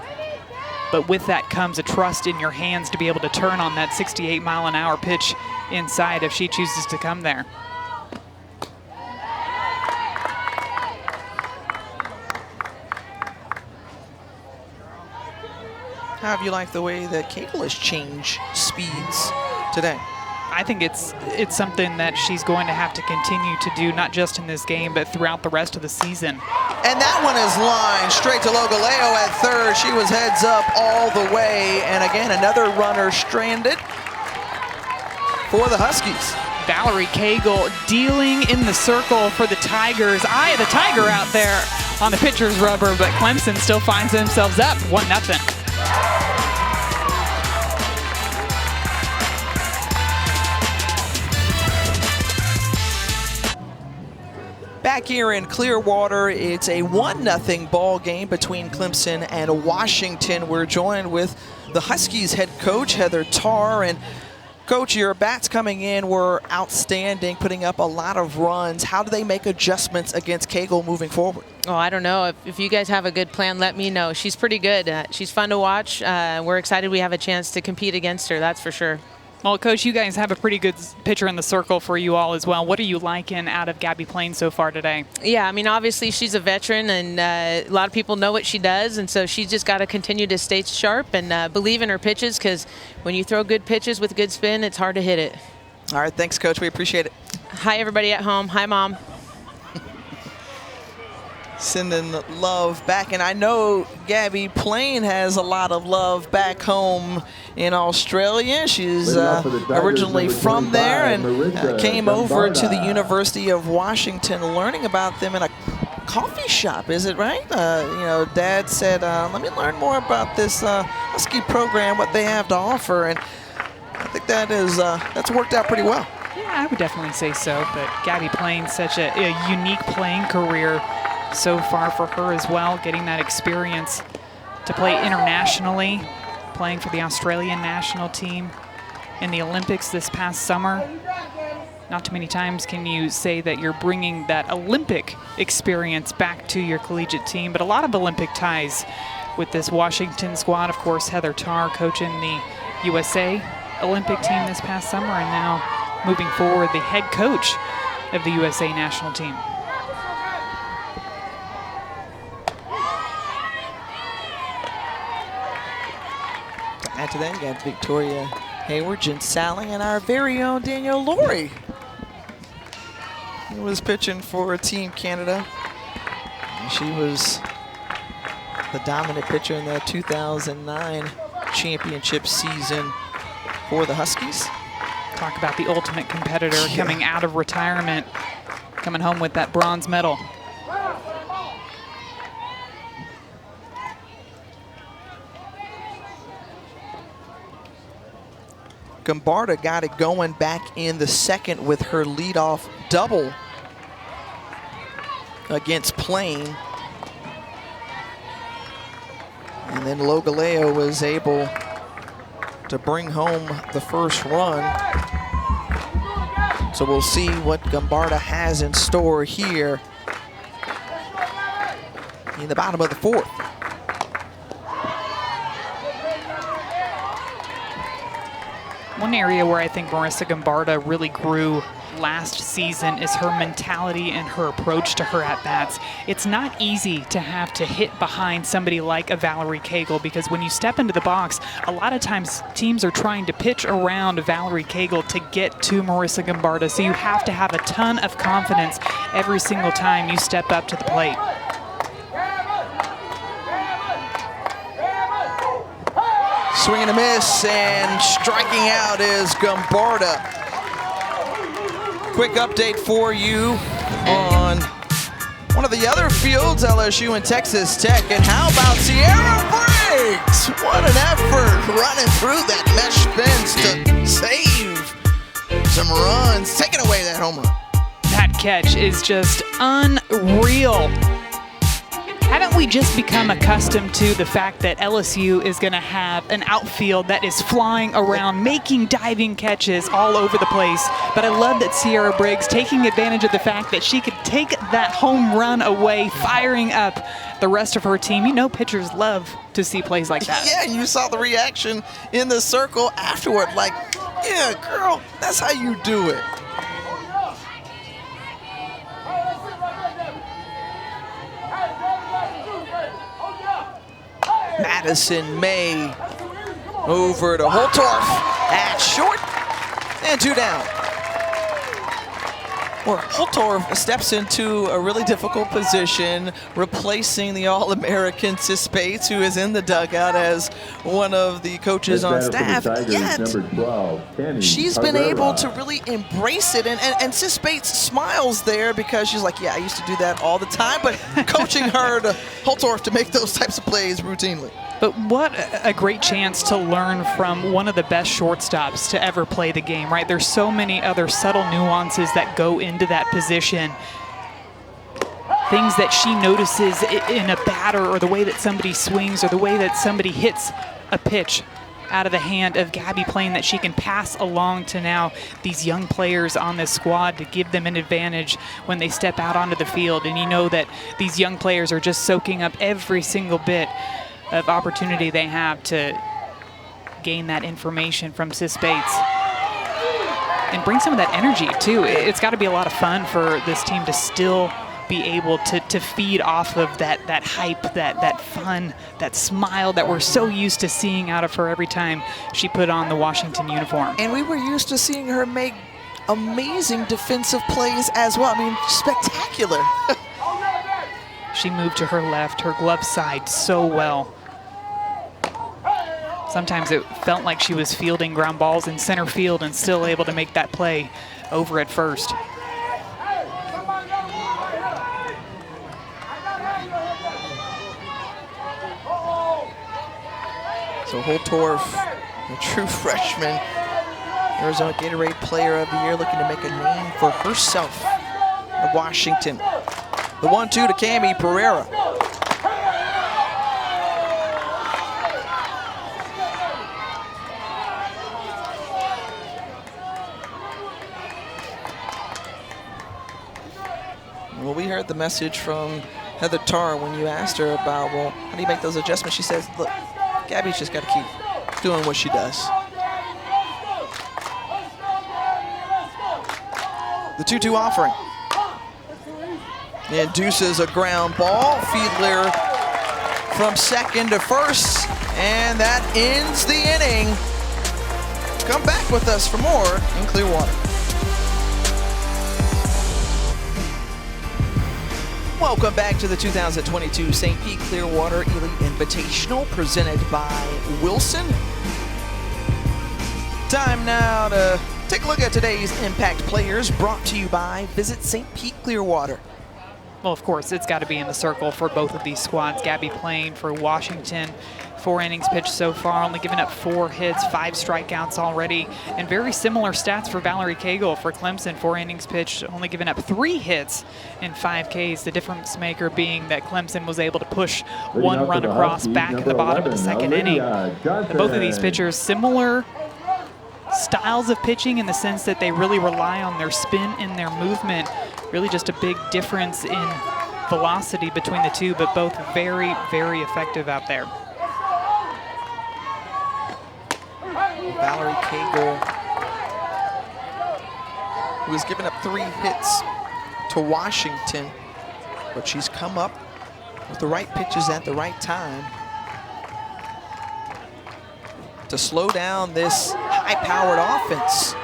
But with that comes a trust in your hands to be able to turn on that 68-mile-an-hour pitch inside if she chooses to come there. How have you liked the way that Cagle has changed speeds today? I think it's something that she's going to have to continue to do, not just in this game, but throughout the rest of the season. And that one is lined straight to Logaleo at third. She was heads up all the way. And again, another runner stranded for the Huskies. Valerie Cagle dealing in the circle for the Tigers. Eye of the Tiger out there on the pitcher's rubber, but Clemson still finds themselves up 1-0. Back here in Clearwater, it's a 1-0 ball game between Clemson and Washington. We're joined with the Huskies head coach, Heather Tarr. And Coach, your bats coming in were outstanding, putting up a lot of runs. How do they make adjustments against Cagle moving forward? Oh, I don't know. If you guys have a good plan, let me know. She's pretty good. She's fun to watch. We're excited we have a chance to compete against her, that's for sure. Well, Coach, you guys have a pretty good pitcher in the circle for you all as well. What are you liking out of Gabby Plain so far today? Yeah, I mean, obviously she's a veteran, and a lot of people know what she does, and so she's just got to continue to stay sharp and believe in her pitches, because when you throw good pitches with good spin, it's hard to hit it. All right, thanks, Coach. We appreciate it. Hi, everybody at home. Hi, Mom. Sending love back, and I know Gabby Plain has a lot of love back home in Australia. She's originally from there and came over to the University of Washington, learning about them in a coffee shop. Is it right? You know, Dad said, "Let me learn more about this Husky program, what they have to offer," and I think that is that's worked out pretty well. Yeah, I would definitely say so, but Gabby Plain, such a unique playing career so far for her as well, getting that experience to play internationally, playing for the Australian national team in the Olympics this past summer. Not too many times can you say that you're bringing that Olympic experience back to your collegiate team, but a lot of Olympic ties with this Washington squad. Of course, Heather Tarr coaching the USA Olympic team this past summer, and now moving forward, the head coach of the USA national team. Add to that, you got Victoria Hayward, Jen Sally, and our very own Danielle Laurie. He was pitching for Team Canada. And she was the dominant pitcher in the 2009 championship season for the Huskies. Talk about the ultimate competitor coming out of retirement, coming home with that bronze medal. Gombarda got it going back in the second with her leadoff double against Plain. And then Logaleo was able to bring home the first run. So we'll see what Gombarda has in store here in the bottom of the fourth. One area where I think Marissa Gombarda really grew last season is her mentality and her approach to her at-bats. It's not easy to have to hit behind somebody like a Valerie Cagle, because when you step into the box, a lot of times teams are trying to pitch around Valerie Cagle to get to Marissa Gombarda, so you have to have a ton of confidence every single time you step up to the plate. Swing and a miss, and striking out is Gombarda. Quick update for you on one of the other fields, LSU and Texas Tech. And how about Sierra Briggs? What an effort running through that mesh fence to save some runs, taking away that home run. That catch is just unreal. Haven't we just become accustomed to the fact that LSU is going to have an outfield that is flying around, making diving catches all over the place? But I love that Sierra Briggs taking advantage of the fact that she could take that home run away, firing up the rest of her team. You know, pitchers love to see plays like that. Yeah, and you saw the reaction in the circle afterward, like, yeah, girl, that's how you do it. Madison May over to Holtorf at short, and 2 down. Where Holtorf steps into a really difficult position, replacing the All-American Cispates, who is in the dugout as one of the coaches on staff. Yet, she's been able to really embrace it, and Cispates smiles there because she's like, yeah, I used to do that all the time, but coaching her to Holtorf to make those types of plays routinely. But what a great chance to learn from one of the best shortstops to ever play the game, right? There's so many other subtle nuances that go into that position. Things that she notices in a batter, or the way that somebody swings, or the way that somebody hits a pitch out of the hand of Gabby Plain, that she can pass along to now these young players on this squad to give them an advantage when they step out onto the field. And you know that these young players are just soaking up every single bit of opportunity they have to gain that information from Cispates and bring some of that energy too. It's got to be a lot of fun for this team to still be able to feed off of that hype, that fun, that smile that we're so used to seeing out of her every time she put on the Washington uniform. And we were used to seeing her make amazing defensive plays as well. I mean, spectacular. She moved to her left, her glove side so well. Sometimes it felt like she was fielding ground balls in center field and still able to make that play over at first. So Holtorf, a true freshman, Arizona Gatorade Player of the Year, looking to make a name for herself at Washington. The 1-2 to Cami Pereira. Well, we heard the message from Heather Tarr when you asked her about, well, how do you make those adjustments? She says, look, Gabby's just got to keep doing what she does. The 2-2 offering. Induces a ground ball. Fiedler from second to first, and that ends the inning. Come back with us for more in Clearwater. Welcome back to the 2022 St. Pete Clearwater Elite Invitational, presented by Wilson. Time now to take a look at today's Impact Players, brought to you by Visit St. Pete Clearwater. Well, of course, it's got to be in the circle for both of these squads. Gabby Plain for Washington, 4 innings pitched so far, only giving up 4 hits, 5 strikeouts already, and very similar stats for Valerie Cagle for Clemson. 4 innings pitched, only giving up 3 hits and 5 Ks. The difference maker being that Clemson was able to push 1 run across back in the bottom of the 2nd inning. Both of these pitchers, similar styles of pitching in the sense that they really rely on their spin and their movement. Really just a big difference in velocity between the two, but both very, very effective out there. Valerie Cagle, who has given up 3 hits to Washington, but she's come up with the right pitches at the right time to slow down this high-powered offense.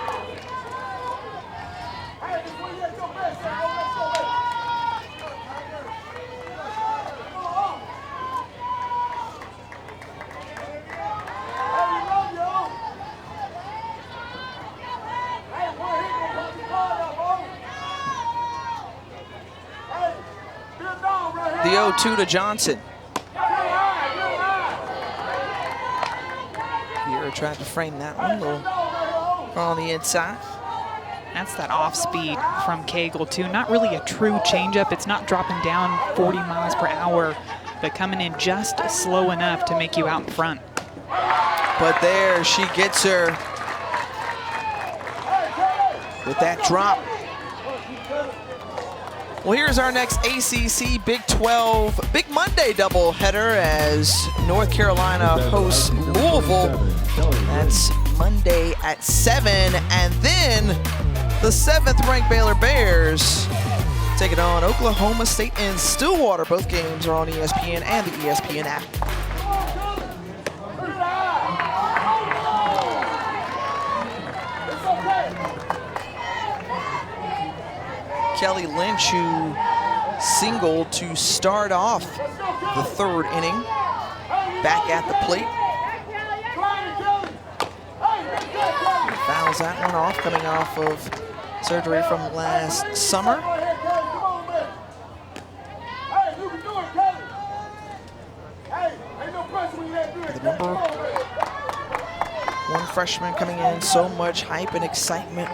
The 0-2 to Johnson. Here tried to frame that one, a little on the inside. That's that off speed from Cagle too. Not really a true changeup. It's not dropping down 40 miles per hour, but coming in just slow enough to make you out in front. But there she gets her with that drop. Well, here's our next ACC Big 12 Big Monday doubleheader as North Carolina hosts Louisville. That's Monday at 7. And then the 7th-ranked Baylor Bears taking on Oklahoma State and Stillwater. Both games are on ESPN and the ESPN app. Kelly Lynch, who singled to start off the 3rd inning, back at the plate. Fouls that one off, coming off of surgery from last summer. The number 1 freshman coming in, so much hype and excitement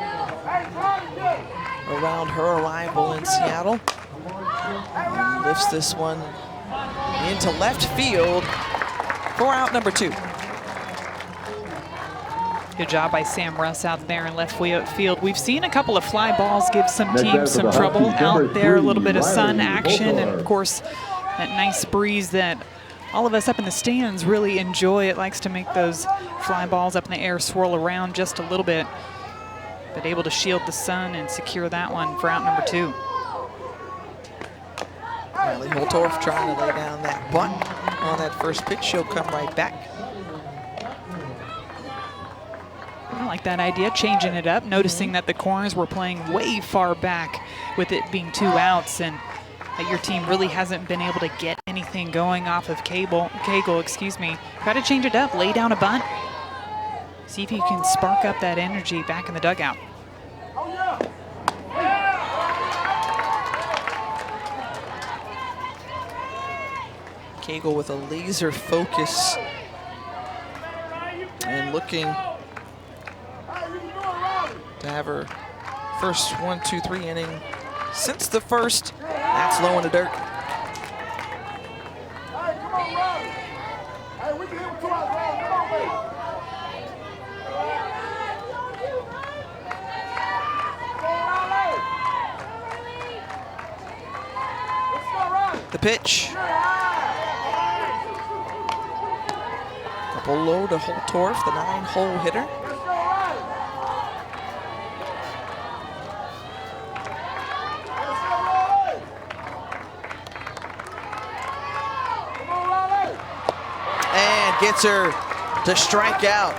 around her arrival in Seattle. And lifts this one into left field for out number 2. Good job by Sam Russ out there in left field. We've seen a couple of fly balls give some teams some trouble out there, a little bit of sun action, and of course that nice breeze that all of us up in the stands really enjoy. It likes to make those fly balls up in the air swirl around just a little bit, but able to shield the sun and secure that one for out number 2. Riley Holtorf trying to lay down that bunt on that first pitch. She'll come right back. I like that idea, changing it up, noticing that the corners were playing way far back with it being 2 outs, and that your team really hasn't been able to get anything going off of Cagle, excuse me. Try to change it up, lay down a bunt. See if you can spark up that energy back in the dugout. Cagle with a laser focus and looking to have her first 1-2-3 inning since the first. That's low in the dirt. The pitch. Couple low to Holtorf, the 9-hole hitter. And gets her to strike out.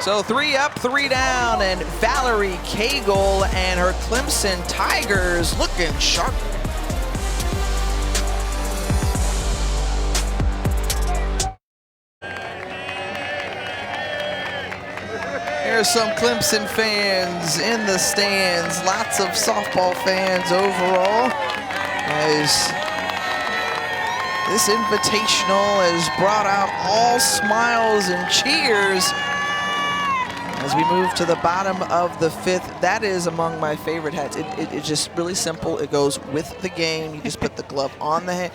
So 3 up, 3 down, and Valerie Cagle and her Clemson Tigers looking sharp. There's some Clemson fans in the stands, lots of softball fans overall, as This invitational has brought out all smiles and cheers as we move to the bottom of the 5th. That is among my favorite hats. It's just really simple. It goes with the game. You just put the glove on the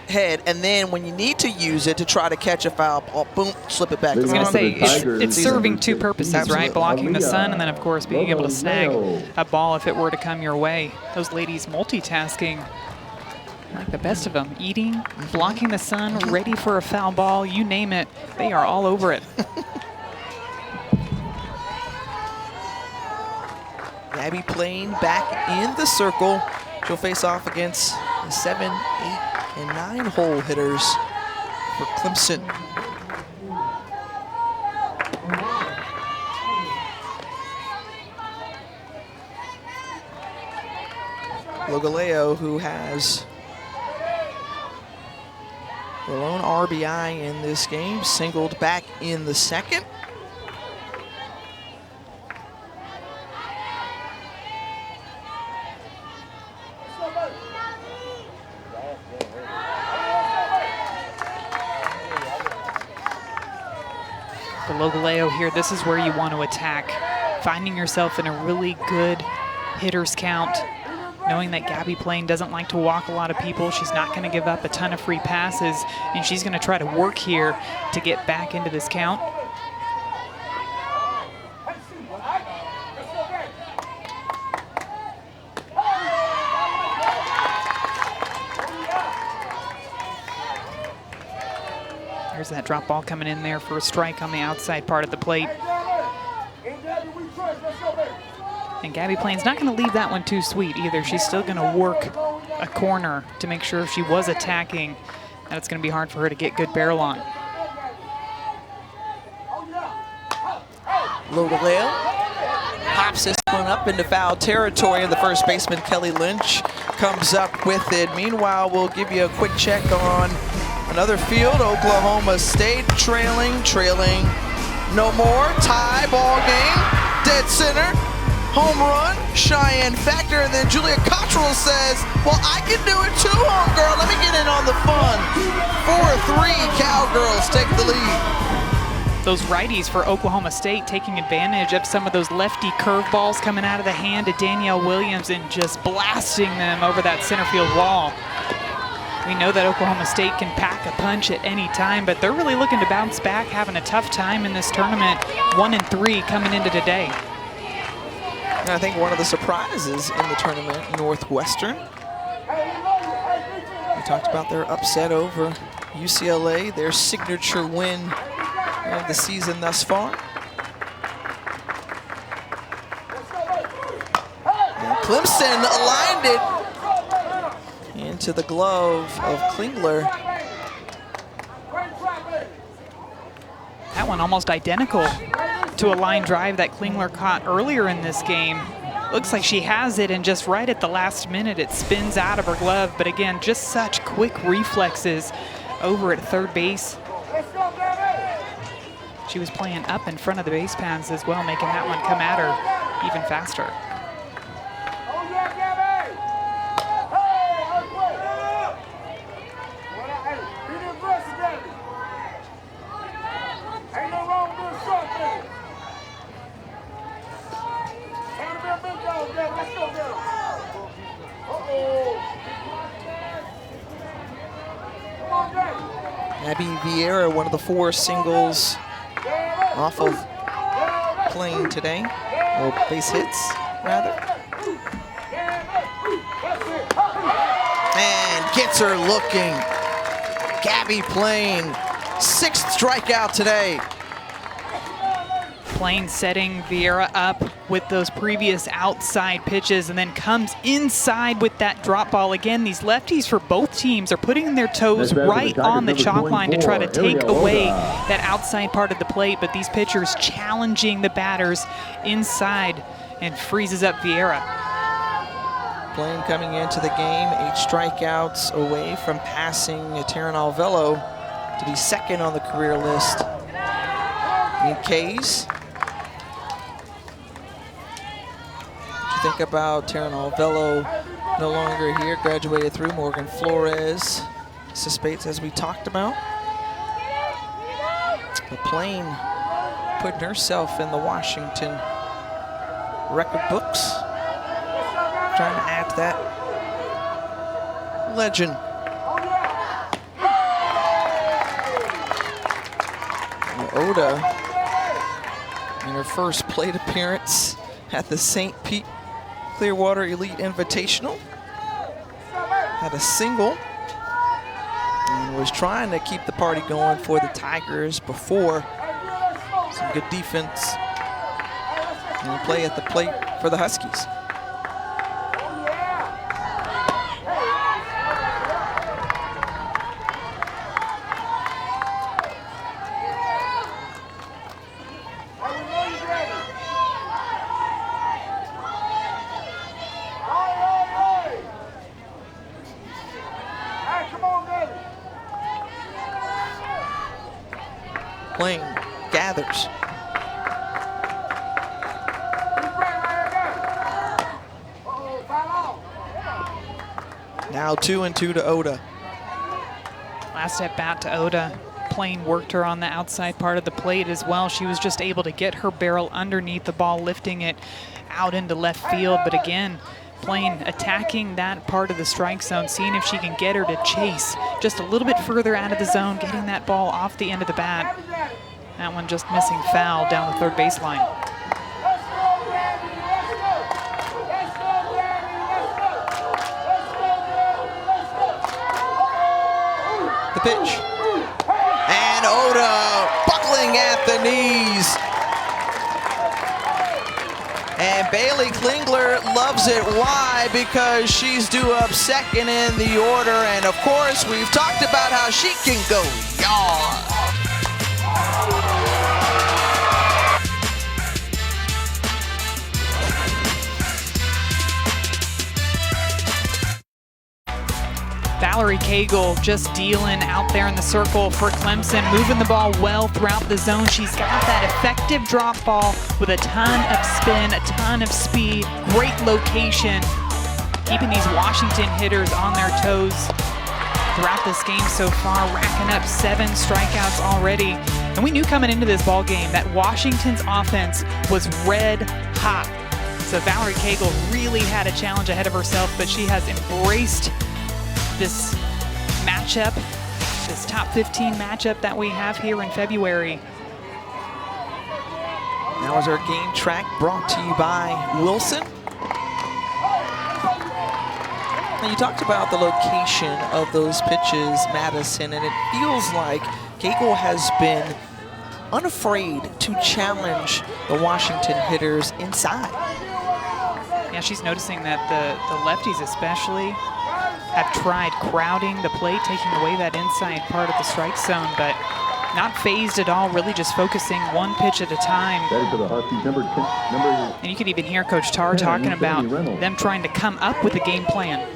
head, and then when you need to use it to try to catch a foul ball, boom, slip it back. I was going to say, Tigers. it's serving two purposes, Absolutely. right? Blocking the sun, and then, of course, being able to snag Leo. a ball if it were to come your way. Those ladies multitasking like the best of them. Eating, blocking the sun, ready for a foul ball, you name it. They are all over it. Gabby Plain back in the circle. She'll face off against the 7, 8, and 9 hole hitters for Clemson. Logaleo, who has the lone RBI in this game, singled back in the 2nd. For Logaleo here, this is where you want to attack. Finding yourself in a really good hitter's count, knowing that Gabby Plain doesn't like to walk a lot of people. She's not going to give up a ton of free passes, and she's going to try to work here to get back into this count. There's that drop ball coming in there for a strike on the outside part of the plate. And Gabby Plain's not going to leave that one too sweet either. She's still going to work a corner to make sure if she was attacking that it's going to be hard for her to get good barrel on. Logaleo pops this one up into foul territory, and the first baseman, Kelly Lynch, comes up with it. Meanwhile, we'll give you a quick check on another field. Oklahoma State trailing, no more. Tie, ball game, dead center, home run, Cheyenne Factor, and then Julia Cottrell says, well, I can do it too, homegirl. Let me get in on the fun. 4-3, Cowgirls take the lead. Those righties for Oklahoma State taking advantage of some of those lefty curveballs coming out of the hand of Danielle Williams and just blasting them over that center field wall. We know that Oklahoma State can pack a punch at any time, but they're really looking to bounce back, having a tough time in this tournament. 1-3 coming into today. And I think one of the surprises in the tournament, Northwestern. We talked about their upset over UCLA, their signature win of the season thus far. And Clemson aligned it into the glove of Klingler. That one almost identical to a line drive that Klingler caught earlier in this game. Looks like she has it, and just right at the last minute, it spins out of her glove. But again, just such quick reflexes over at third base. She was playing up in front of the base paths as well, making that one come at her even faster. Abby Vieira, one of the 4 singles off of Plain today, or base hits, rather. And gets her looking. Gabby Plain, 6th strikeout today. Plain setting Vieira up with those previous outside pitches and then comes inside with that drop ball. Again, these lefties for both teams are putting their toes right on the chalk line to try to take away that outside part of the plate, but these pitchers challenging the batters inside and freezes up Vieira. Plain coming into the game, 8 strikeouts away from passing Taryn Alvello to be 2nd on the career list in Ks. Think about Taryn Alvello, no longer here, graduated through. Morgan Flores anticipates, as we talked about. The Plain putting herself in the Washington record books. Trying to add to that legend. And Oda, in her first plate appearance at the St. Pete Clearwater Elite Invitational, had a single and was trying to keep the party going for the Tigers before. Some good defense and play at the plate for the Huskies. Plain gathers. Now 2-2 to Oda. Last at bat to Oda. Plain worked her on the outside part of the plate as well. She was just able to get her barrel underneath the ball, lifting it out into left field. But again, Plain attacking that part of the strike zone, seeing if she can get her to chase just a little bit further out of the zone, getting that ball off the end of the bat. That one just missing foul down the third baseline. The pitch. And Oda buckling at the knees. And Bailey Klingler loves it. Why? Because she's due up second in the order. And of course, we've talked about how she can go yard. Valerie Cagle just dealing out there in the circle for Clemson, moving the ball well throughout the zone. She's got that effective drop ball with a ton of spin, a ton of speed, great location, keeping these Washington hitters on their toes throughout this game so far, racking up 7 strikeouts already. And we knew coming into this ball game that Washington's offense was red hot. So Valerie Cagle really had a challenge ahead of herself, but she has embraced this matchup, this top 15 matchup that we have here in February. That was our game track brought to you by Wilson. Now you talked about the location of those pitches, Madison, and it feels like Cagle has been unafraid to challenge the Washington hitters inside. Yeah, she's noticing that the lefties especially have tried crowding the plate, taking away that inside part of the strike zone, but not phased at all, really just focusing one pitch at a time. For the Huskies, number And you could even hear Coach Tarr talking about them trying to come up with a game plan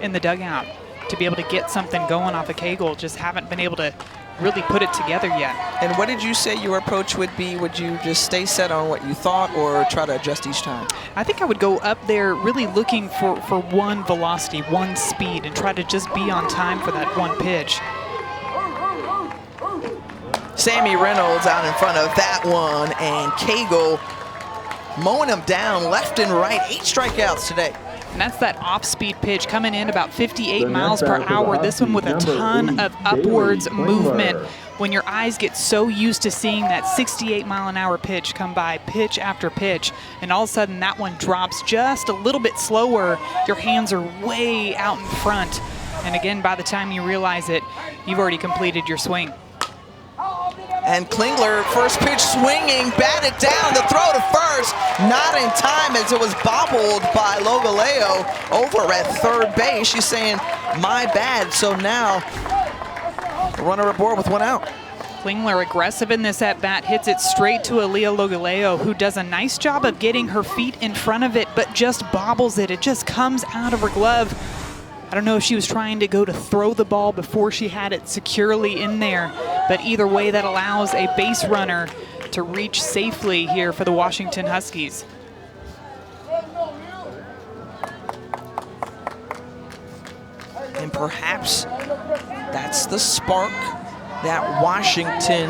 in the dugout to be able to get something going off of Cagle. Just haven't been able to really put it together yet. And what did you say your approach would be? Would you just stay set on what you thought or try to adjust each time? I think I would go up there really looking for one velocity, one speed, and try to just be on time for that one pitch. Sammy Reynolds out in front of that one, and Cagle mowing him down left and right. 8 strikeouts today. And that's that off-speed pitch coming in about 58 miles per hour. This one with a ton of upwards movement. When your eyes get so used to seeing that 68-mile-an-hour pitch come by pitch after pitch, and all of a sudden that one drops just a little bit slower, your hands are way out in front. And again, by the time you realize it, you've already completed your swing. And Klingler, first pitch swinging, batted down, the throw to first, not in time as it was bobbled by Logaleo over at third base. She's saying, my bad. So now, the runner aboard with 1 out. Klingler aggressive in this at-bat, hits it straight to Aaliyah Logaleo, who does a nice job of getting her feet in front of it, but just bobbles it. It just comes out of her glove. I don't know if she was trying to go to throw the ball before she had it securely in there, but either way, that allows a base runner to reach safely here for the Washington Huskies. And perhaps that's the spark that Washington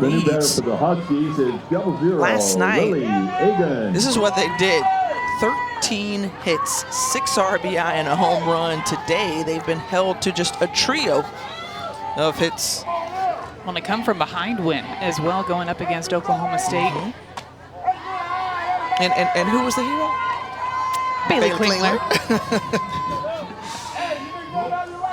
The new batter needs. for the Huskies is double zero. Last night, Lily Egan. this is what they did. 13 hits, 6 RBI, and a home run. Today, they've been held to just a trio of hits. Well, they come from behind win as well, going up against Oklahoma State. And who was the hero? Bailey Klingler.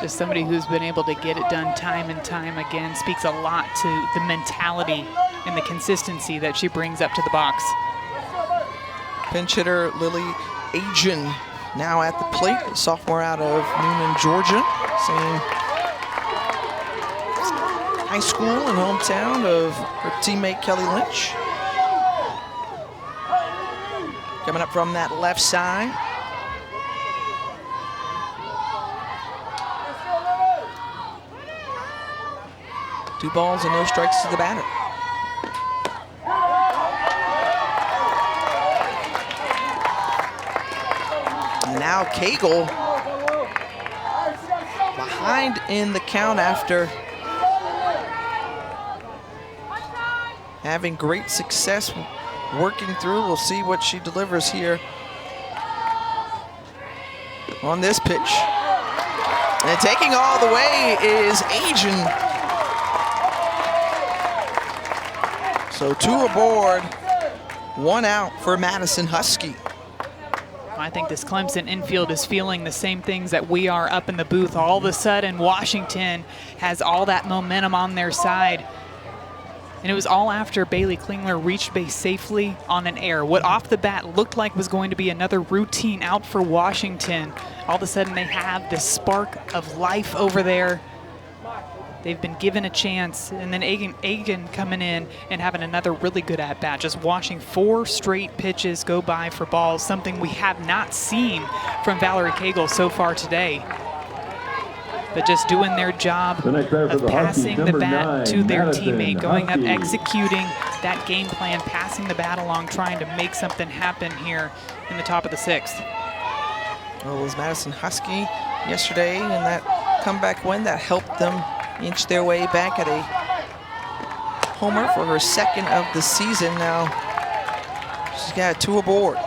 Just somebody who's been able to get it done time and time again. Speaks a lot to the mentality and the consistency that she brings up to the box. Pinch hitter Lily Egan now at the plate, sophomore out of Newnan, Georgia. Same high school and hometown of her teammate Kelly Lynch. Coming up from that left side. Two balls and no strikes to the batter. And now Cagle behind in the count after having great success working through. We'll see what she delivers here on this pitch. And taking all the way is Egan. So 2 aboard, 1 out for Madison Husky. I think this Clemson infield is feeling the same things that we are up in the booth. All of a sudden, Washington has all that momentum on their side. And it was all after Bailey Klingler reached base safely on an error. What off the bat looked like was going to be another routine out for Washington. All of a sudden, they have this spark of life over there. They've been given a chance, and then Egan coming in and having another really good at-bat, just watching 4 straight pitches go by for balls, something we have not seen from Valerie Cagle so far today. But just doing their job The next batter for of the Huskies, passing the number bat 9, to their Madison teammate, going up, Husky. executing that game plan, passing the bat along, trying to make something happen here in the top of the 6th. Well, it was Madison Husky yesterday in that comeback win that helped them inch their way back at a homer for her 2nd of the season. Now she's got 2 aboard.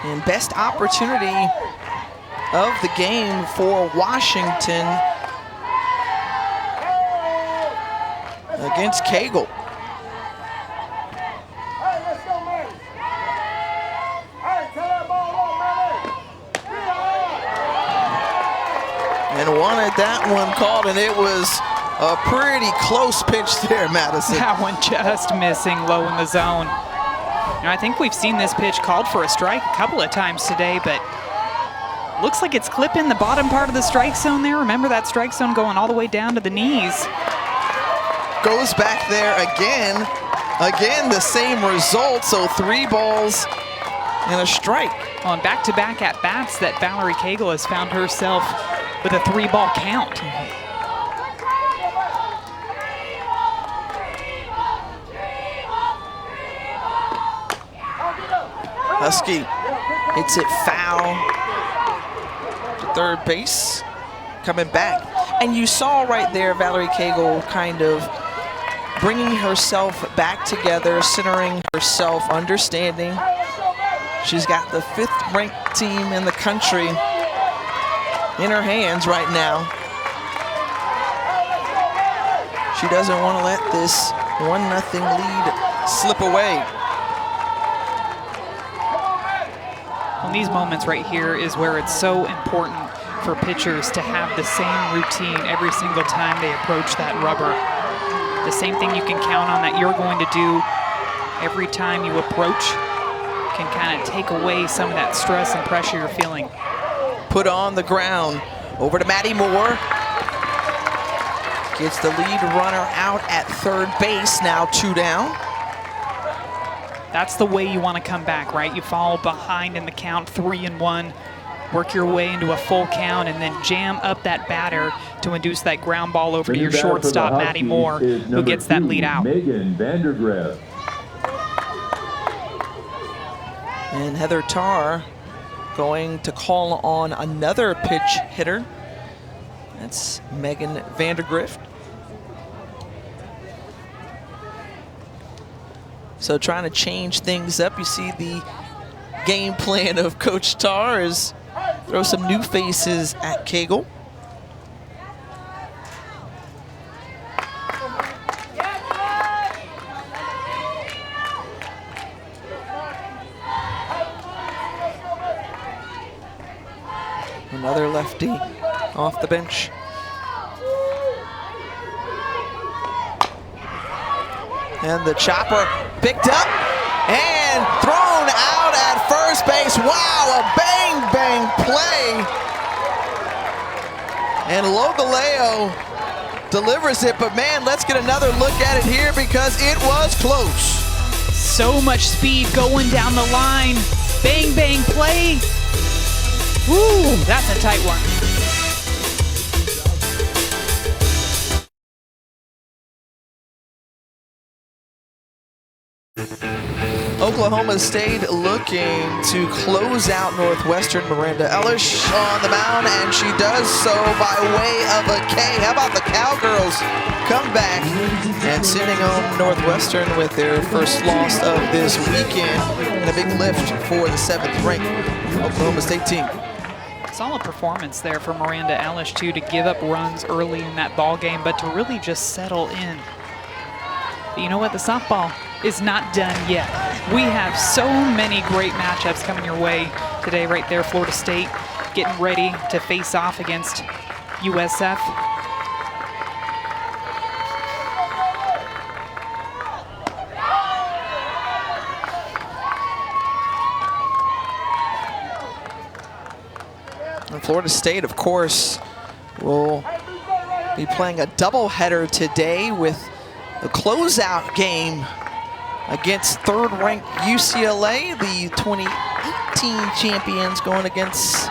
And best opportunity of the game for Washington against Cagle. And wanted that one called, and it was a pretty close pitch there, Madison. That one just missing low in the zone. Now, I think we've seen this pitch called for a strike a couple of times today, but looks like it's clipping the bottom part of the strike zone there. Remember that strike zone going all the way down to the knees. Goes back there again. Again, the same result, so 3 balls and a strike. On back-to-back at-bats that Valerie Cagle has found herself with a 3-ball count. Husky hits it foul to third base, coming back. And you saw right there Valerie Cagle kind of bringing herself back together, centering herself, understanding she's got the 5th ranked team in the country in her hands right now. She doesn't want to let this 1-0 lead slip away. Well, these moments right here is where it's so important for pitchers to have the same routine every single time they approach that rubber. The same thing you can count on that you're going to do every time you approach can kind of take away some of that stress and pressure you're feeling. Put on the ground. Over to Maddie Moore. Gets the lead runner out at third base. Now 2 down. That's the way you want to come back, right? You fall behind in the count, 3-1, work your way into a full count, and then jam up that batter to induce that ground ball over to your shortstop, Maddie Moore, who gets that lead out. Megan Vandergrift. And Heather Tarr going to call on another pitch hitter. That's Megan Vandergrift. So trying to change things up. You see the game plan of Coach Tarr is throw some new faces at Cagle. Another lefty off the bench. And the chopper picked up and thrown out at first base. Wow, a bang, bang play. And Logaleo delivers it, but man, let's get another look at it here because it was close. So much speed going down the line. Bang, bang play. Woo, that's a tight one. Oklahoma State looking to close out Northwestern. Miranda Ellish on the mound, and she does so by way of a K. How about the Cowgirls come back and sending home Northwestern with their first loss of this weekend and a big lift for the 7th-ranked Oklahoma State team. Solid performance there for Miranda Ellish, too, to give up runs early in that ball game, but to really just settle in. But you know what? The softball is not done yet. We have so many great matchups coming your way today right there. Florida State getting ready to face off against USF. And Florida State, of course, will be playing a doubleheader today with the closeout game against 3rd-ranked UCLA, the 2018 champions, going against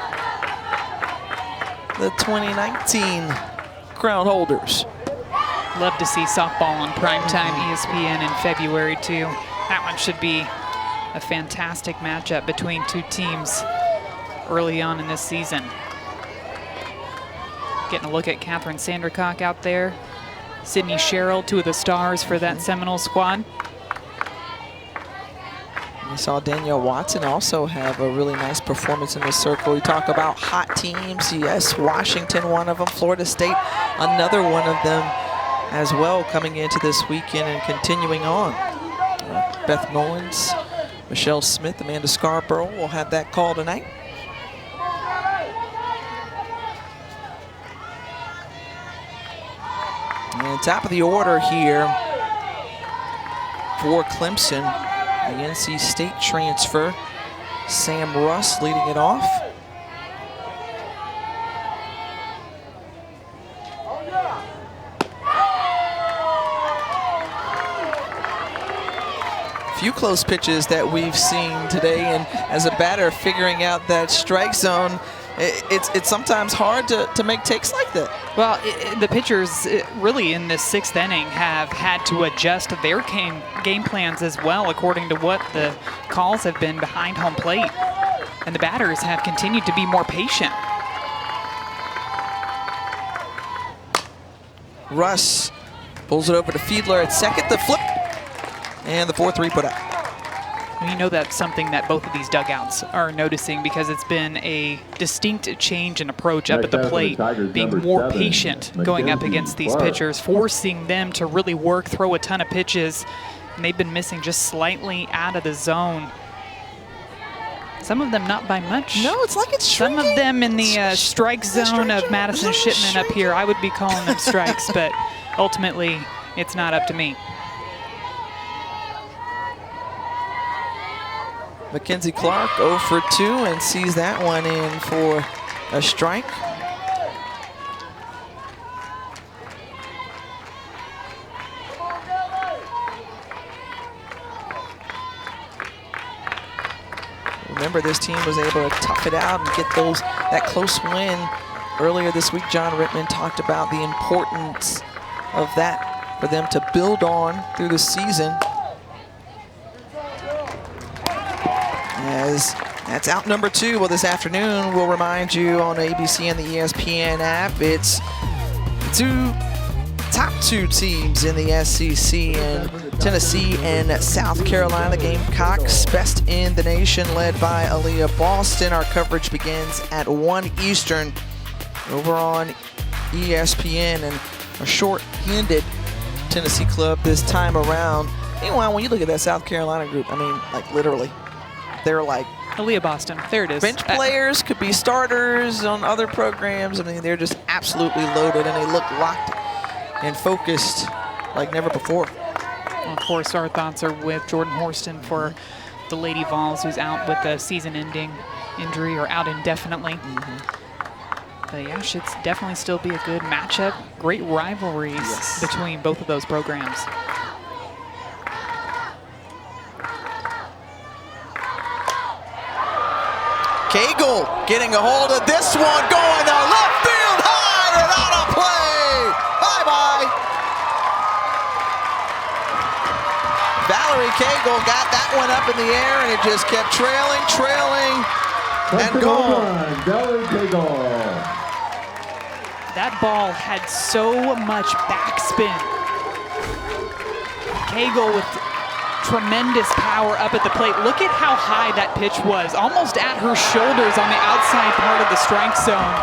the 2019 crown holders. Love to see softball on primetime ESPN in February, too. That one should be a fantastic matchup between two teams early on in this season. Getting a look at Catherine Sandercock out there. Sydney Sherrill, two of the stars for that Seminole squad. We saw Danielle Watson also have a really nice performance in the circle. We talk about hot teams. Yes, Washington, one of them. Florida State, another one of them as well, coming into this weekend and continuing on. Beth Mullins, Michelle Smith, Amanda Scarborough will have that call tonight. And top of the order here for Clemson, the NC State transfer, Sam Russ leading it off. Few close pitches that we've seen today, and as a batter figuring out that strike zone, it's sometimes hard to make takes like that. Well, the pitchers really in this 6th inning have had to adjust their game plans as well, according to what the calls have been behind home plate. And the batters have continued to be more patient. Russ pulls it over to Fiedler at second, the flip, and the 4-3 put out. You know that's something that both of these dugouts are noticing, because it's been a distinct change in approach up at the plate, being more patient going up against these pitchers, forcing them to really work, throw a ton of pitches, and they've been missing just slightly out of the zone. Some of them not by much. No, it's like it's Some shrinking. of them in the strike zone of Madison Shipman up here. I would be calling them strikes, but ultimately it's not up to me. Mackenzie Clark 0 for 2 and sees that one in for a strike. Remember, this team was able to tough it out and get that close win earlier this week. John Rittman talked about the importance of that for them to build on through the season. As that's out number 2. Well, this afternoon, we'll remind you on ABC and the ESPN app, it's top two teams in the SEC, and Tennessee and South Carolina. Gamecocks, best in the nation, led by Aaliyah Boston. Our coverage begins at 1 Eastern over on ESPN, and a short-handed Tennessee club this time around. Meanwhile, when you look at that South Carolina group, I mean, like literally, they're like Aaliyah Boston, there it is. Bench players, could be starters on other programs. I mean, they're just absolutely loaded, and they look locked and focused like never before. Well, of course, our thoughts are with Jordan Horston for the Lady Vols, who's out with a season-ending injury or out indefinitely. But yeah, should definitely still be a good matchup. Great rivalries between both of those programs. Cagle getting a hold of this one, going to left field high and out of play. Bye-bye. Valerie Cagle got that one up in the air, and it just kept trailing, and gone. Valerie Cagle. That ball had so much backspin. Cagle with tremendous power up at the plate. Look at how high that pitch was, almost at her shoulders on the outside part of the strike zone.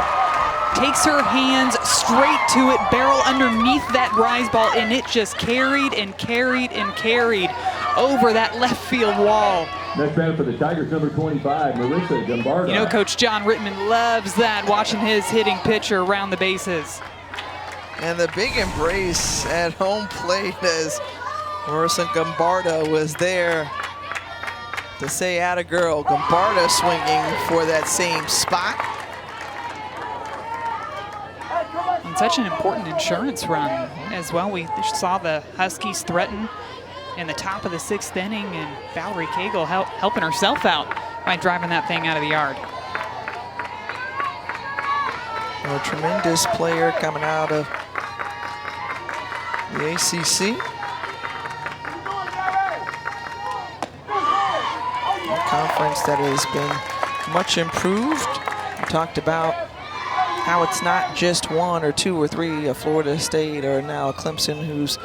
Takes her hands straight to it, barrel underneath that rise ball, and it just carried and carried and carried over that left field wall. Next man for the Tigers, number 25, Marissa Gambarda. You know, Coach John Rittman loves that, watching his hitting pitcher around the bases. And the big embrace at home plate as Marissa Gambarda was there to say atta girl. Gambarda swinging for that same spot. And such an important insurance run as well. We saw the Huskies threaten in the top of the 6th inning, and Valerie Cagle helping herself out by driving that thing out of the yard. A tremendous player coming out of the ACC. A conference that has been much improved. We talked about how it's not just 1 or 2 or 3, a Florida State or now a Clemson who's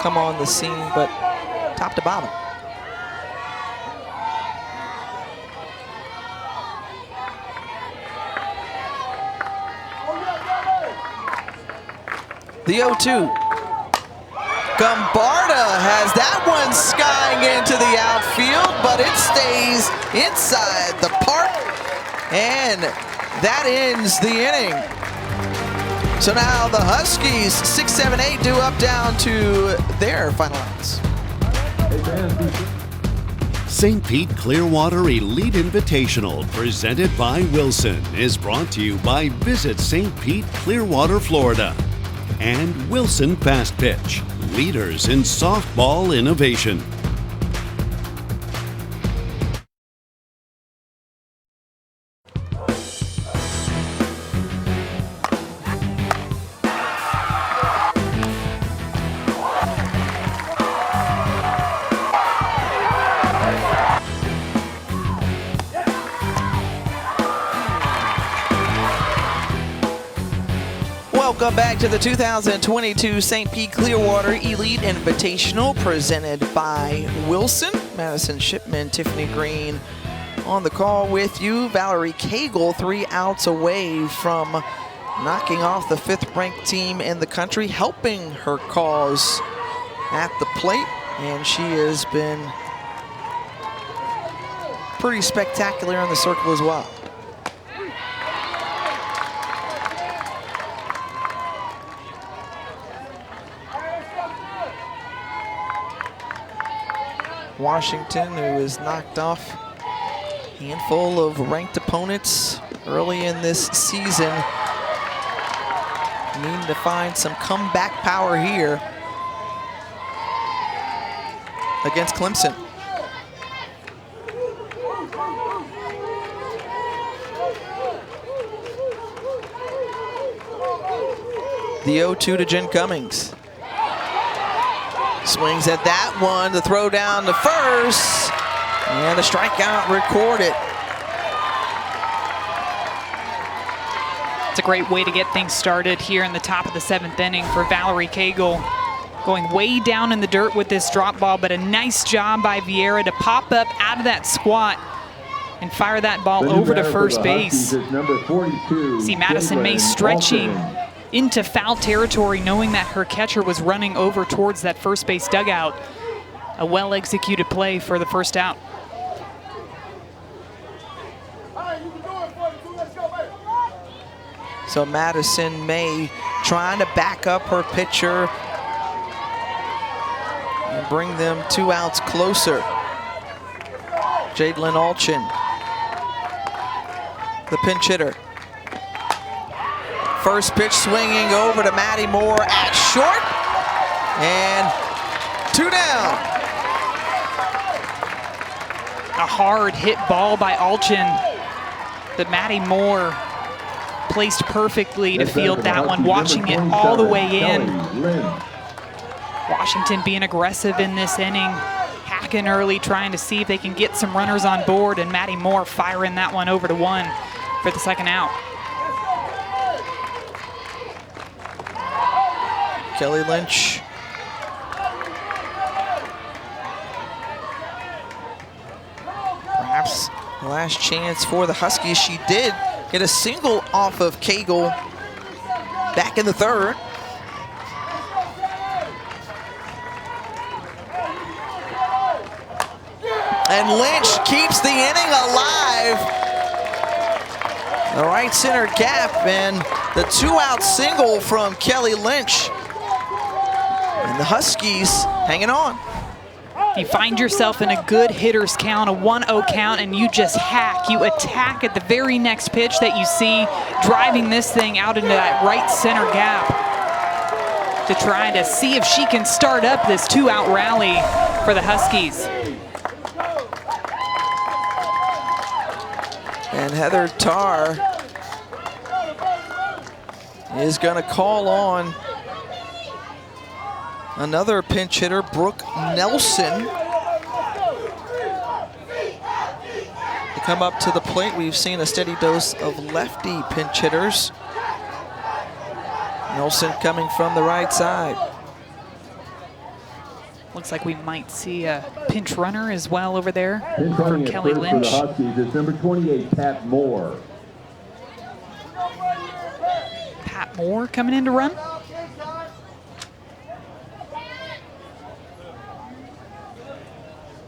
come on the scene, but top to bottom. The 0-2. Gambarda has that one skying into the outfield, but it stays inside the park, and that ends the inning. So now the Huskies, 6, 7, 8, due up down to their final outs. St. Pete Clearwater Elite Invitational, presented by Wilson, is brought to you by Visit St. Pete Clearwater, Florida, and Wilson Fast Pitch, leaders in softball innovation. Welcome back to the 2022 St. Pete Clearwater Elite Invitational, presented by Wilson. Madison Shipman, Tiffany Green on the call with you. Valerie Cagle 3 outs away from knocking off the 5th-ranked team in the country, helping her cause at the plate, and she has been pretty spectacular in the circle as well. Washington, who has knocked off a handful of ranked opponents early in this season, needing to find some comeback power here against Clemson. The 0-2 to Jen Cummings. Swings at that one, the throw down to first, and a strikeout recorded. It's a great way to get things started here in the top of the 7th inning for Valerie Cagle. Going way down in the dirt with this drop ball, but a nice job by Vieira to pop up out of that squat and fire that ball over to first base. See Madison May stretching into foul territory, knowing that her catcher was running over towards that first base dugout. A well-executed play for the first out. So Madison May trying to back up her pitcher and bring them 2 outs closer. Jadlyn Alchin, the pinch hitter. First pitch swinging over to Maddie Moore at short, and 2 down. A hard hit ball by Alchin that Maddie Moore placed perfectly to field that one, watching it all the way in. Washington being aggressive in this inning, hacking early, trying to see if they can get some runners on board, and Maddie Moore firing that one over to 1 for the second out. Kelly Lynch. Perhaps last chance for the Huskies. She did get a single off of Cagle back in the 3rd. And Lynch keeps the inning alive. The right center gap, and the 2-out single from Kelly Lynch. And the Huskies hanging on. You find yourself in a good hitter's count, a 1-0 count, and you just hack. You attack at the very next pitch that you see, driving this thing out into that right center gap to try to see if she can start up this 2-out rally for the Huskies. And Heather Tarr is going to call on another pinch hitter, Brooke Nelson, to come up to the plate. We've seen a steady dose of lefty pinch hitters. Nelson coming from the right side. Looks like we might see a pinch runner as well over there Pinch for running at Kelly first Lynch. for the Huskies is number 28, Pat Moore. Pat Moore coming in to run.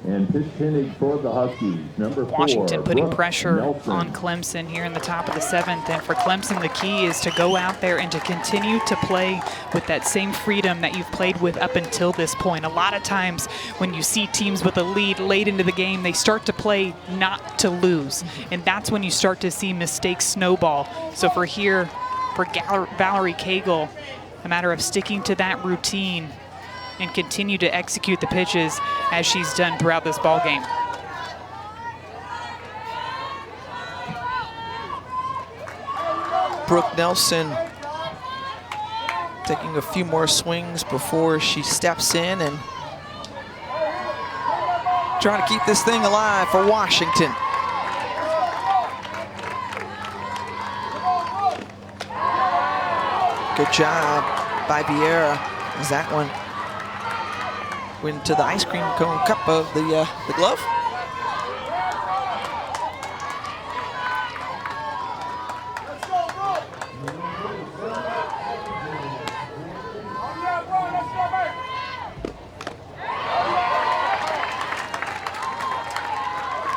And pitch hitting for the Huskies, number 4, Washington putting Brooke pressure Nelson. on Clemson here in the top of the 7th. And for Clemson, the key is to go out there and to continue to play with that same freedom that you've played with up until this point. A lot of times when you see teams with a lead late into the game, they start to play not to lose. And that's when you start to see mistakes snowball. So for Valerie Cagle, a matter of sticking to that routine and continue to execute the pitches as she's done throughout this ball game. Brooke Nelson taking a few more swings before she steps in and trying to keep this thing alive for Washington. Good job by Vieira as that one went to the ice cream cone cup of the glove.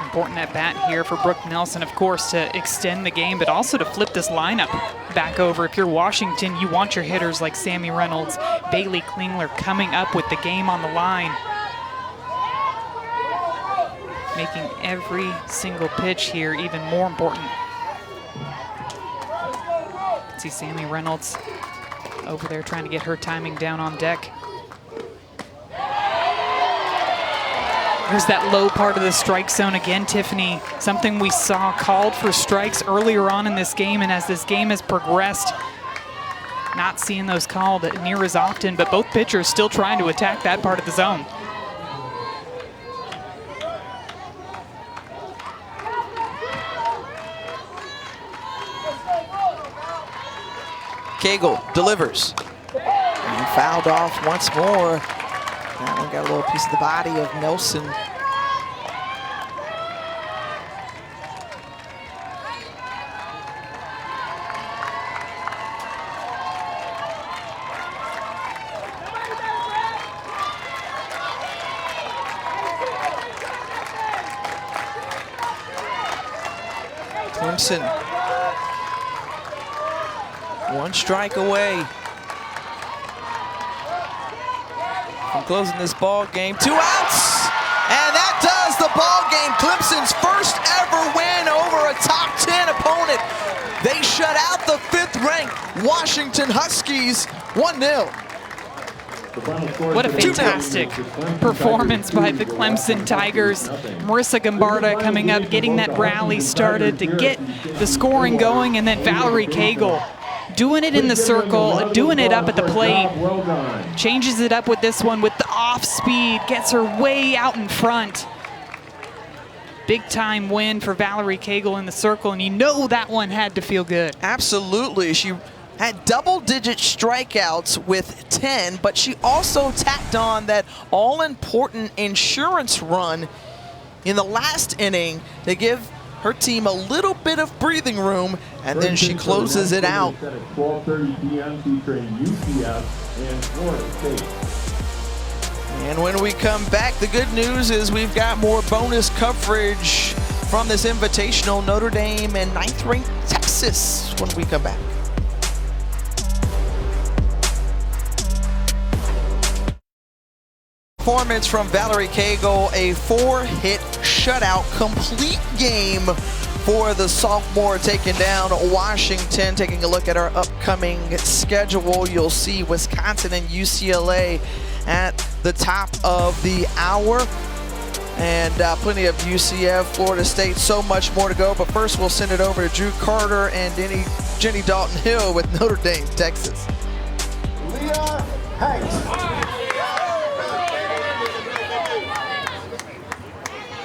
Important at bat here for Brooke Nelson, of course, to extend the game, but also to flip this lineup back over. If you're Washington, you want your hitters like Sammy Reynolds, Bailey Klingler coming up with the game on the line, making every single pitch here even more important. See Sammy Reynolds over there trying to get her timing down on deck. Here's that low part of the strike zone again, Tiffany. Something we saw called for strikes earlier on in this game, and as this game has progressed, Not seeing those called near as often, but both pitchers still trying to attack that part of the zone. Cagle delivers. And fouled off once more. That one got a little piece of the body of Nelson. Clemson, one strike away from closing this ball game. 2 outs, and that does the ball game. Clemson's first ever win over a top 10 opponent. They shut out the 5th-ranked Washington Huskies 1-0. What a fantastic performance by the Clemson Tigers. Marissa Gombarda coming up, getting that rally started to get the scoring going, and then Valerie Cagle doing it in the circle, doing it up at the plate. Changes it up with this one with the off speed, gets her way out in front. Big time win for Valerie Cagle in the circle, and you know that one had to feel good. Absolutely. She had double-digit strikeouts with 10, but she also tacked on that all-important insurance run in the last inning to give her team a little bit of breathing room, and then she closes it out. At 12:30 p.m. featuring UCF and Florida State. And when we come back, the good news is we've got more bonus coverage from this invitational, Notre Dame and 9th-ranked Texas, when we come back. Performance from Valerie Cagle, a 4-hit shutout, complete game for the sophomore, taking down Washington. Taking a look at our upcoming schedule, you'll see Wisconsin and UCLA at the top of the hour, and plenty of UCF, Florida State, so much more to go. But first, we'll send it over to Drew Carter and Jenny Dalton-Hill with Notre Dame, Texas. Leah Hanks.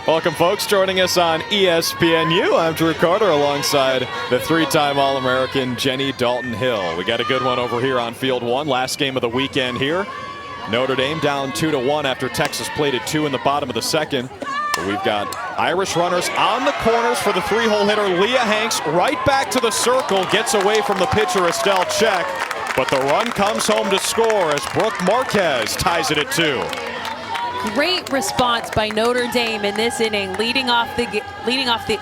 Welcome, folks, joining us on ESPNU. I'm Drew Carter alongside the 3-time All-American Jenny Dalton-Hill. We got a good one over here on Field 1, last game of the weekend here. Notre Dame down 2-1 after Texas played at 2 in the bottom of the second. But we've got Irish runners on the corners for the 3-hole hitter Leah Hanks, right back to the circle, gets away from the pitcher Estelle Check, but the run comes home to score as Brooke Marquez ties it at 2. Great response by Notre Dame in this inning, leading off the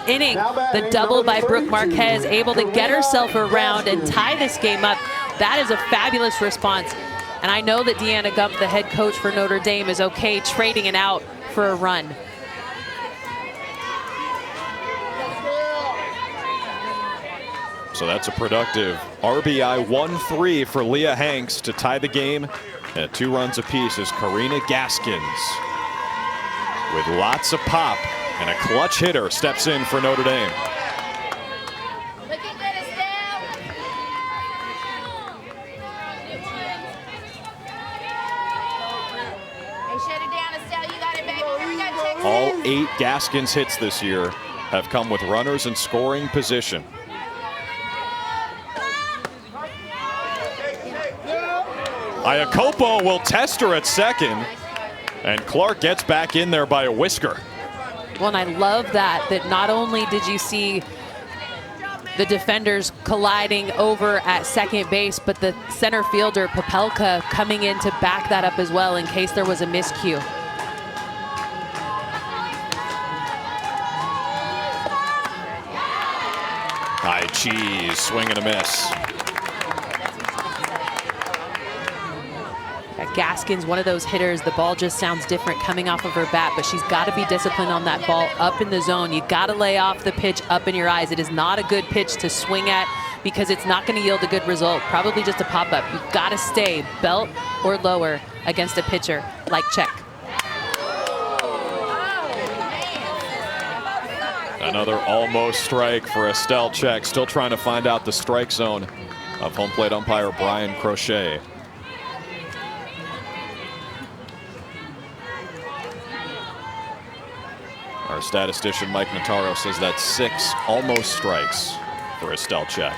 inning. The double by Brooke Marquez, able to get herself around and tie this game up. That is a fabulous response. And I know that Deanna Gump, the head coach for Notre Dame, is okay trading it out for a run. So that's a productive RBI 1-3 for Leah Hanks to tie the game at 2 runs apiece as Karina Gaskins, with lots of pop and a clutch hitter, steps in for Notre Dame. Looking good, Estelle. Hey, shut it down, Estelle. You got it, baby. Here we go, Texas. All 8 Gaskins hits this year have come with runners in scoring position. Iacopo will test her at second, and Clark gets back in there by a whisker. Well, and I love that not only did you see the defenders colliding over at second base, but the center fielder, Popelka, coming in to back that up as well in case there was a miscue. High cheese, swing and a miss. Gaskins, one of those hitters, the ball just sounds different coming off of her bat, but she's got to be disciplined on that ball up in the zone. You got to lay off the pitch up in your eyes. It is not a good pitch to swing at because it's not going to yield a good result. Probably just a pop-up. You've got to stay belt or lower against a pitcher like Check. Another almost strike for Estelle Check, still trying to find out the strike zone of home plate umpire Brian Crochet. Our statistician Mike Notaro says that's 6 almost strikes for Estelle Check.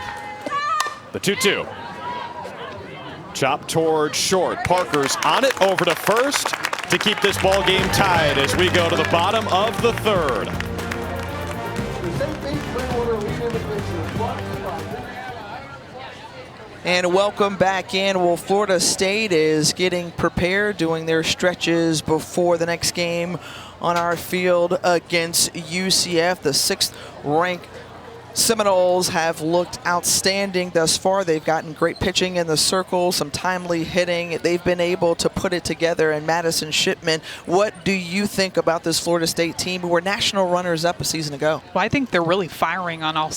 The 2-2. Chop toward short. Parker's on it over to first to keep this ball game tied as we go to the bottom of the third. And welcome back in. Well, Florida State is getting prepared, doing their stretches before the next game on our field against UCF. The 6th ranked Seminoles have looked outstanding thus far. They've gotten great pitching in the circle, some timely hitting. They've been able to put it together. And Madison Shipman, what do you think about this Florida State team who were national runners-up a season ago? Well, I think they're really firing on all